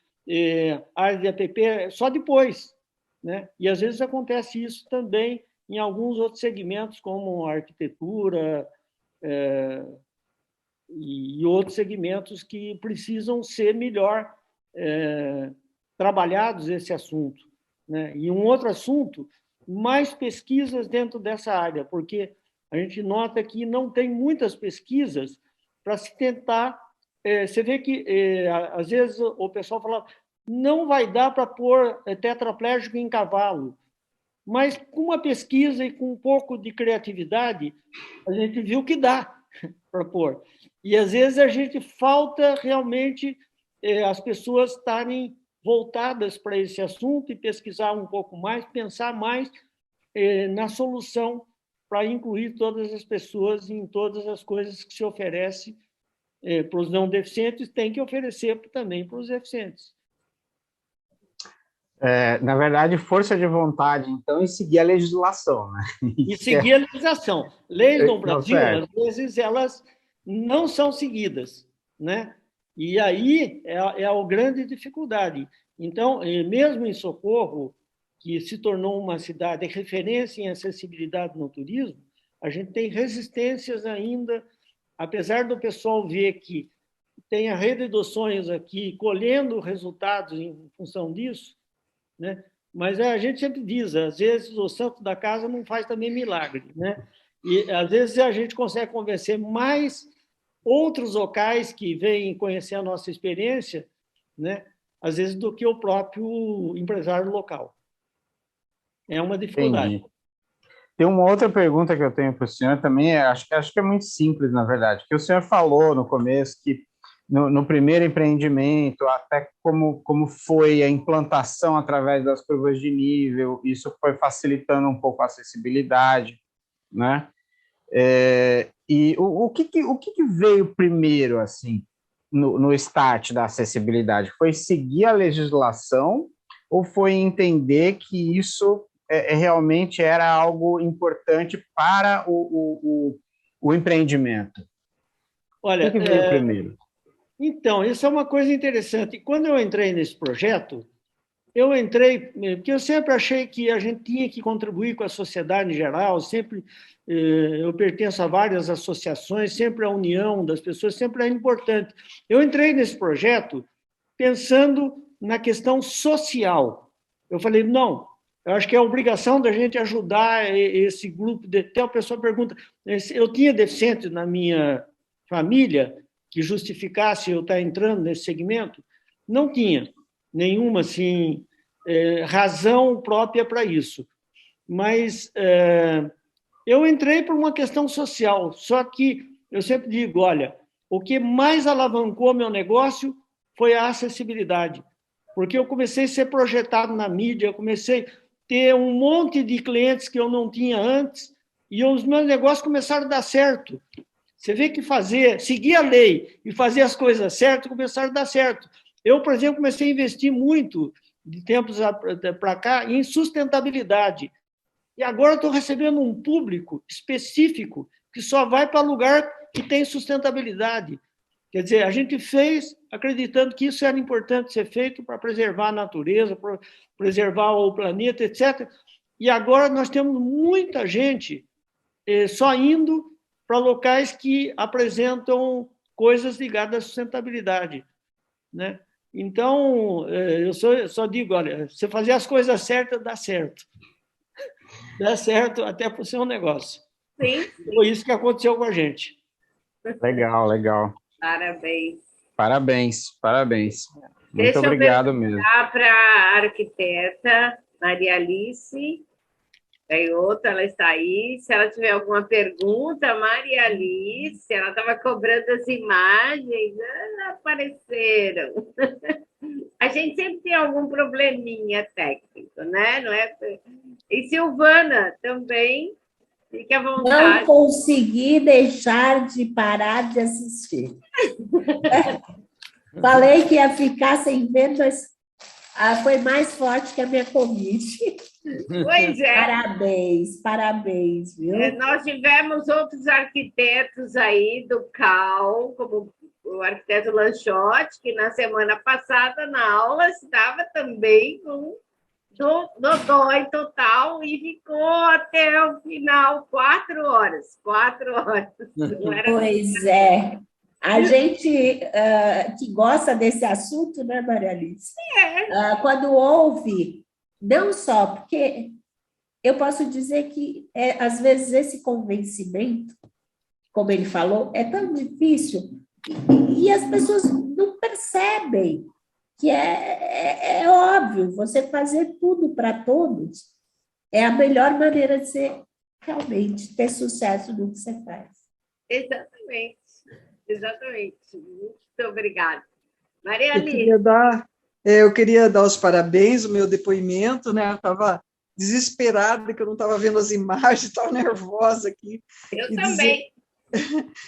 área de APP, só depois, né? E às vezes acontece isso também em alguns outros segmentos, como a arquitetura e outros segmentos que precisam ser melhor trabalhados esse assunto, né? E um outro assunto, mais pesquisas dentro dessa área, porque a gente nota que não tem muitas pesquisas para se tentar. Você vê que, às vezes, o pessoal fala não vai dar para pôr tetraplégico em cavalo, mas com uma pesquisa e com um pouco de criatividade, a gente viu que dá para pôr. E, às vezes, a gente falta realmente as pessoas estarem voltadas para esse assunto e pesquisar um pouco mais, pensar mais na solução para incluir todas as pessoas em todas as coisas que se oferece para os não deficientes, tem que oferecer também para os deficientes. Na verdade, força de vontade, então, e seguir a legislação, né? E seguir a legislação. Leis no Brasil, às vezes, elas não são seguidas, né? E aí é a grande dificuldade. Então, mesmo em Socorro, que se tornou uma cidade referência em acessibilidade no turismo, a gente tem resistências ainda, apesar do pessoal ver que tem a Rede dos Sonhos aqui colhendo resultados em função disso, né? Mas a gente sempre diz, às vezes o santo da casa não faz também milagre, né? E às vezes a gente consegue convencer mais outros locais que vêm conhecer a nossa experiência, né? Às vezes do que o próprio empresário local. É uma dificuldade. Entendi. Tem uma outra pergunta que eu tenho para o senhor também, acho que é muito simples, na verdade, que o senhor falou no começo que no primeiro empreendimento, até como foi a implantação através das curvas de nível, isso foi facilitando um pouco a acessibilidade, né? E o que veio primeiro, assim, no start da acessibilidade? Foi seguir a legislação ou foi entender que isso realmente era algo importante para o empreendimento? Olha, o que veio primeiro? Então, isso é uma coisa interessante. Quando eu entrei nesse projeto, eu entrei porque eu sempre achei que a gente tinha que contribuir com a sociedade em geral, sempre eu pertenço a várias associações, sempre a união das pessoas sempre é importante. Eu entrei nesse projeto pensando na questão social. Eu falei, não, eu acho que é a obrigação da gente ajudar esse grupo. Até a pessoa pergunta, eu tinha deficiente na minha família que justificasse eu estar entrando nesse segmento? Não tinha nenhuma assim, razão própria para isso. Mas eu entrei por uma questão social, só que eu sempre digo, olha, o que mais alavancou meu negócio foi a acessibilidade, porque eu comecei a ser projetado na mídia, eu comecei a ter um monte de clientes que eu não tinha antes, e os meus negócios começaram a dar certo. Você vê que seguir a lei e fazer as coisas certas começaram a dar certo. Eu, por exemplo, comecei a investir muito, de tempos para cá, em sustentabilidade. E agora estou recebendo um público específico que só vai para lugar que tem sustentabilidade. Quer dizer, a gente fez acreditando que isso era importante ser feito para preservar a natureza, para preservar o planeta, etc. E agora nós temos muita gente só indo para locais que apresentam coisas ligadas à sustentabilidade, né? Então, eu só digo, olha, você fazer as coisas certas, dá certo. Dá certo até para o seu negócio. Sim. Foi isso que aconteceu com a gente. Legal, legal. Parabéns. Parabéns, parabéns. Muito Deixa obrigado mesmo. Para a arquiteta Maria Alice. Tem outra, ela está aí. Se ela tiver alguma pergunta, Maria Alice, ela estava cobrando as imagens, não apareceram. A gente sempre tem algum probleminha técnico, né? Não é? E Silvana também, fique à vontade. Não consegui deixar de parar de assistir. Falei que ia ficar sem ver, mas foi mais forte que a minha Covid. Pois é. Parabéns, parabéns, viu? Nós tivemos outros arquitetos aí do CAL, como o arquiteto Lanchotti, que na semana passada, na aula, estava também com dodói total e ficou até o final 4 horas. 4 horas. Pois é. A gente que gosta desse assunto, né, Maria Alice? Quando ouve, não só, porque eu posso dizer que, às vezes, esse convencimento, como ele falou, é tão difícil e as pessoas não percebem que é óbvio, você fazer tudo para todos é a melhor maneira de você realmente ter sucesso no que você faz. Exatamente. Exatamente. Muito obrigada. Maria Alice. Eu queria dar os parabéns, o meu depoimento, né? Eu estava desesperada, que eu não estava vendo as imagens, estava nervosa aqui. Eu também.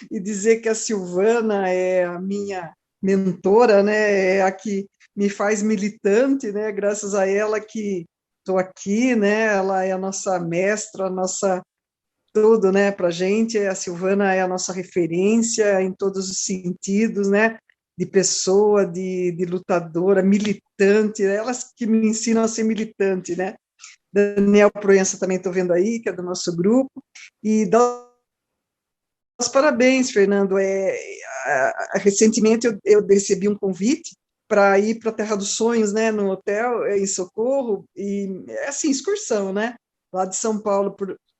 E dizer que a Silvana é a minha mentora, né? É a que me faz militante, né? Graças a ela que estou aqui, né? Ela é a nossa mestra, a nossa tudo, né, para a gente. A Silvana é a nossa referência em todos os sentidos, né, de pessoa, de lutadora, militante, elas que me ensinam a ser militante, né. Daniel Proença também estou vendo aí, que é do nosso grupo, e dá os parabéns, Fernando. Recentemente eu recebi um convite para ir para a Terra dos Sonhos, né, no hotel em Socorro, e é assim, excursão, né, lá de São Paulo,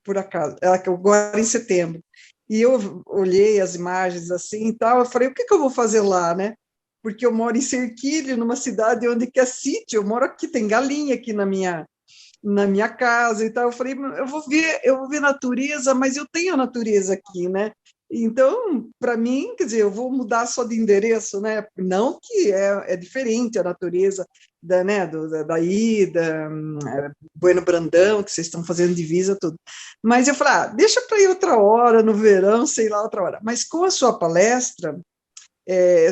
por acaso, agora em setembro. E eu olhei as imagens assim e tal, eu falei, o que eu vou fazer lá, né? Porque eu moro em Serquilho, numa cidade onde que é sítio, eu moro aqui, tem galinha aqui na minha casa e tal. Eu falei, eu vou ver natureza, mas eu tenho a natureza aqui, né? Então, para mim, quer dizer, eu vou mudar só de endereço, né? Não que é diferente a natureza daí, Bueno Brandão, que vocês estão fazendo divisa, tudo. Mas eu falei, deixa para ir outra hora, no verão, sei lá, outra hora. Mas com a sua palestra,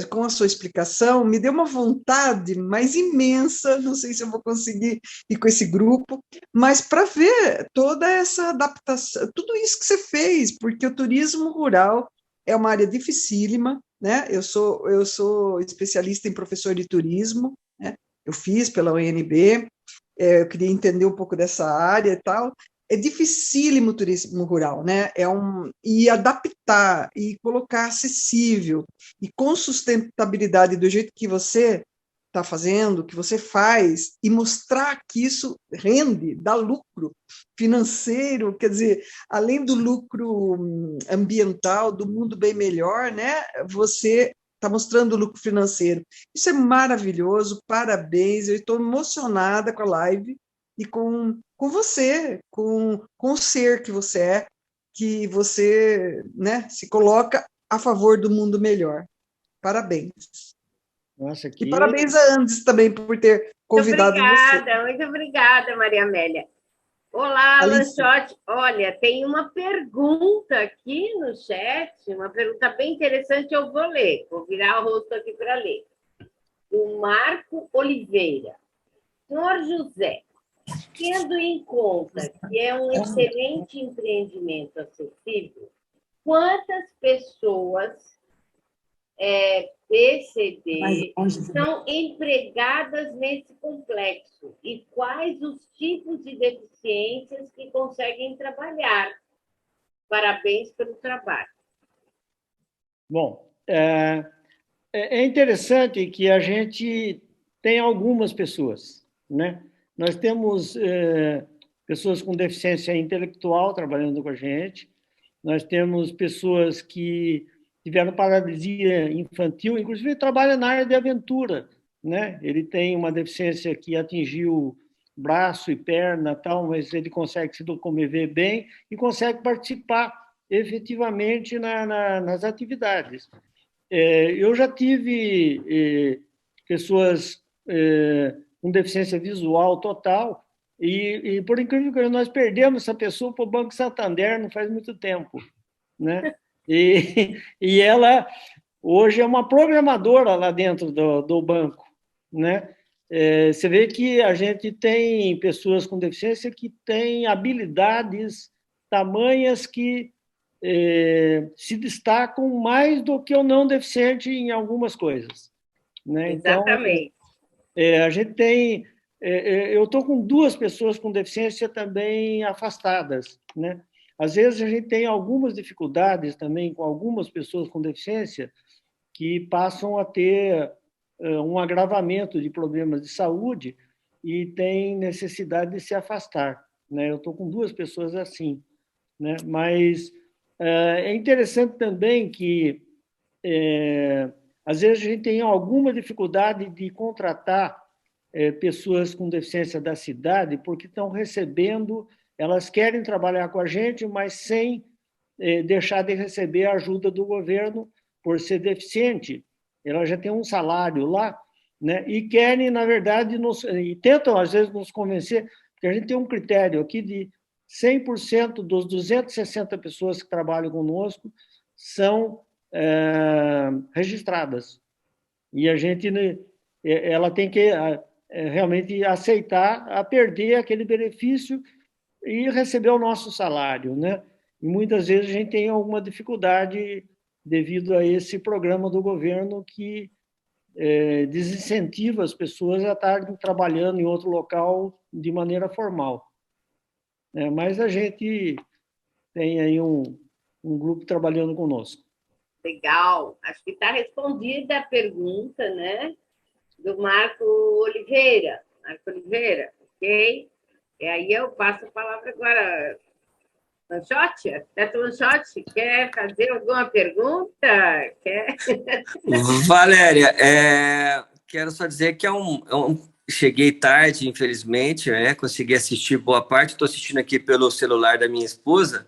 com a sua explicação, me deu uma vontade mais imensa, não sei se eu vou conseguir ir com esse grupo, mas para ver toda essa adaptação, tudo isso que você fez, porque o turismo rural é uma área dificílima, né? Eu sou especialista em professor de turismo, né? Eu fiz pela UNB, eu queria entender um pouco dessa área e tal. É dificílimo o turismo rural, né? E adaptar, e colocar acessível, e com sustentabilidade do jeito que você está fazendo, que você faz, e mostrar que isso rende, dá lucro financeiro, quer dizer, além do lucro ambiental, do mundo bem melhor, né? Você está mostrando o lucro financeiro. Isso é maravilhoso, parabéns, eu estou emocionada com a live e com você, com o ser que você né, se coloca a favor do mundo melhor. Parabéns. Nossa, E parabéns a Andes também por ter convidado você. Muito obrigada, Maria Amélia. Olá, Lanchotti. Olha, tem uma pergunta aqui no chat, uma pergunta bem interessante, eu vou ler. Vou virar o rosto aqui para ler. do Marco Oliveira. Senhor José, tendo em conta que é um excelente empreendimento acessível, quantas pessoas PCD são empregadas nesse complexo e quais os tipos de deficiências que conseguem trabalhar? Parabéns pelo trabalho. Bom, é interessante que a gente tem algumas pessoas, né? Nós temos pessoas com deficiência intelectual trabalhando com a gente, nós temos pessoas que tiveram paralisia infantil, inclusive trabalha na área de aventura, né? Ele tem uma deficiência que atingiu braço e perna, tal, mas ele consegue se locomover bem e consegue participar efetivamente nas atividades. Eu já tive pessoas com deficiência visual total e por incrível que nós perdemos essa pessoa para o Banco Santander não faz muito tempo, né? E ela hoje é uma programadora lá dentro do banco, né? Você vê que a gente tem pessoas com deficiência que têm habilidades tamanhas que se destacam mais do que o não deficiente em algumas coisas, né? Exatamente. Então, a gente tem... eu estou com 2 pessoas com deficiência também afastadas, né? Às vezes a gente tem algumas dificuldades também com algumas pessoas com deficiência que passam a ter um agravamento de problemas de saúde e tem necessidade de se afastar, né? Eu estou com 2 pessoas assim, né? Mas é interessante também que às vezes a gente tem alguma dificuldade de contratar pessoas com deficiência da cidade porque estão recebendo, elas querem trabalhar com a gente, mas sem deixar de receber a ajuda do governo por ser deficiente. Elas já têm um salário lá, né? E querem, na verdade, e tentam, às vezes, nos convencer, porque a gente tem um critério aqui de 100% dos 260 pessoas que trabalham conosco são registradas. E a gente, ela tem que realmente aceitar a perder aquele benefício e receber o nosso salário, né? E muitas vezes a gente tem alguma dificuldade devido a esse programa do governo que desincentiva as pessoas a estarem trabalhando em outro local de maneira formal. Mas a gente tem aí um grupo trabalhando conosco. Legal. Acho que está respondida a pergunta, né? Do Marco Oliveira. Marco Oliveira, ok? E aí eu passo a palavra agora. Lanchotti? Beto Lanchotti, quer fazer alguma pergunta? Quer? Valéria, quero só dizer que cheguei tarde, infelizmente, consegui assistir boa parte, estou assistindo aqui pelo celular da minha esposa,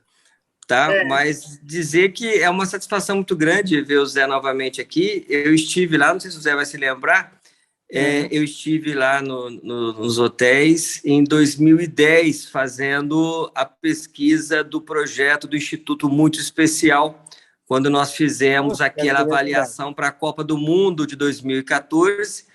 tá? Mas dizer que é uma satisfação muito grande ver o Zé novamente aqui. Eu estive lá, não sei se o Zé vai se lembrar, eu estive lá nos hotéis em 2010 fazendo a pesquisa do projeto do Instituto Muito Especial, quando nós fizemos aquela avaliação para a Copa do Mundo de 2014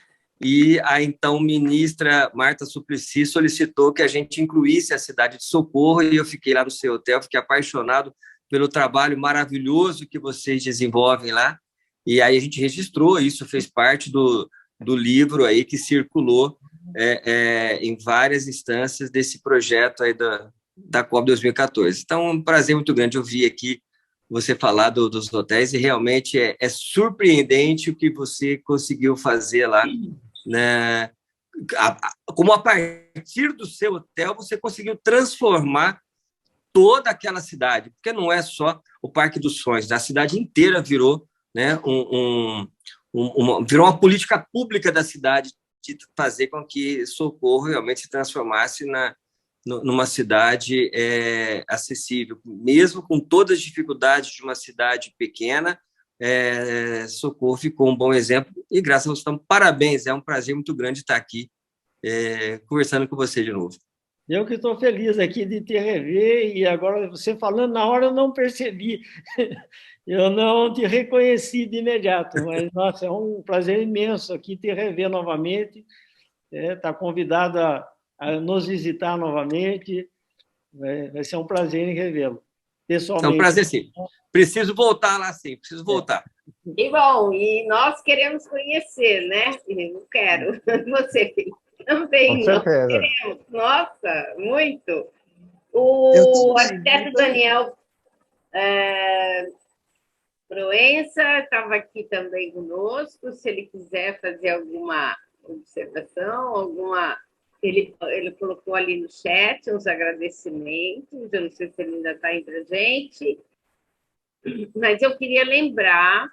e a então ministra Marta Suplicy solicitou que a gente incluísse a cidade de Socorro e eu fiquei lá no seu hotel, fiquei apaixonado pelo trabalho maravilhoso que vocês desenvolvem lá e aí a gente registrou, isso fez parte do livro aí que circulou em várias instâncias desse projeto aí da COP 2014. Então, é um prazer muito grande ouvir aqui você falar dos hotéis e realmente é surpreendente o que você conseguiu fazer lá, né? Como a partir do seu hotel você conseguiu transformar toda aquela cidade, porque não é só o Parque dos Sonhos, a cidade inteira virou, né, virou uma política pública da cidade de fazer com que Socorro realmente se transformasse numa cidade acessível. Mesmo com todas as dificuldades de uma cidade pequena, Socorro ficou um bom exemplo e graças a você, então, parabéns, é um prazer muito grande estar aqui conversando com você de novo. Eu que estou feliz aqui de te rever e agora você falando na hora eu não percebi. Eu não te reconheci de imediato, mas, nossa, é um prazer imenso aqui te rever novamente. Está convidado a nos visitar novamente. Vai ser um prazer em revê-lo, pessoalmente. É um prazer, sim. Preciso voltar lá, sim. Preciso voltar. E bom, e nós queremos conhecer, né? Eu quero. Você também. Com certeza. Queremos. Nossa, muito. O arquiteto Daniel Proença estava aqui também conosco. Se ele quiser fazer alguma observação, ele colocou ali no chat uns agradecimentos. Eu não sei se ele ainda está entre a gente, mas eu queria lembrar,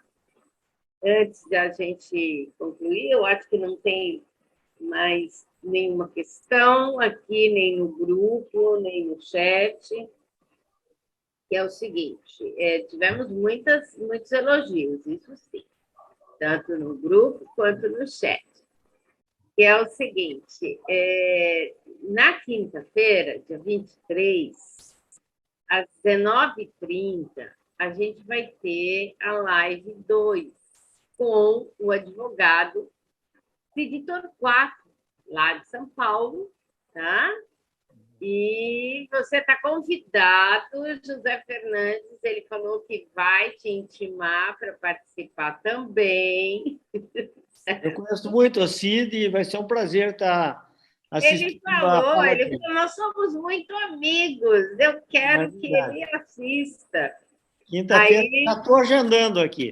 antes da gente concluir, eu acho que não tem mais nenhuma questão aqui, nem no grupo, nem no chat, que é o seguinte, tivemos muitos elogios, isso sim, tanto no grupo quanto no chat, que é o seguinte, na quinta-feira, dia 23, às 19h30, a gente vai ter a live 2 com o advogado Cid Torquato, lá de São Paulo, tá? E você está convidado, José Fernandes, ele falou que vai te intimar para participar também. Eu conheço muito o Cid e vai ser um prazer estar assistindo. Ele falou, nós somos muito amigos, eu quero que ele assista. Quinta-feira, já estou agendando aqui.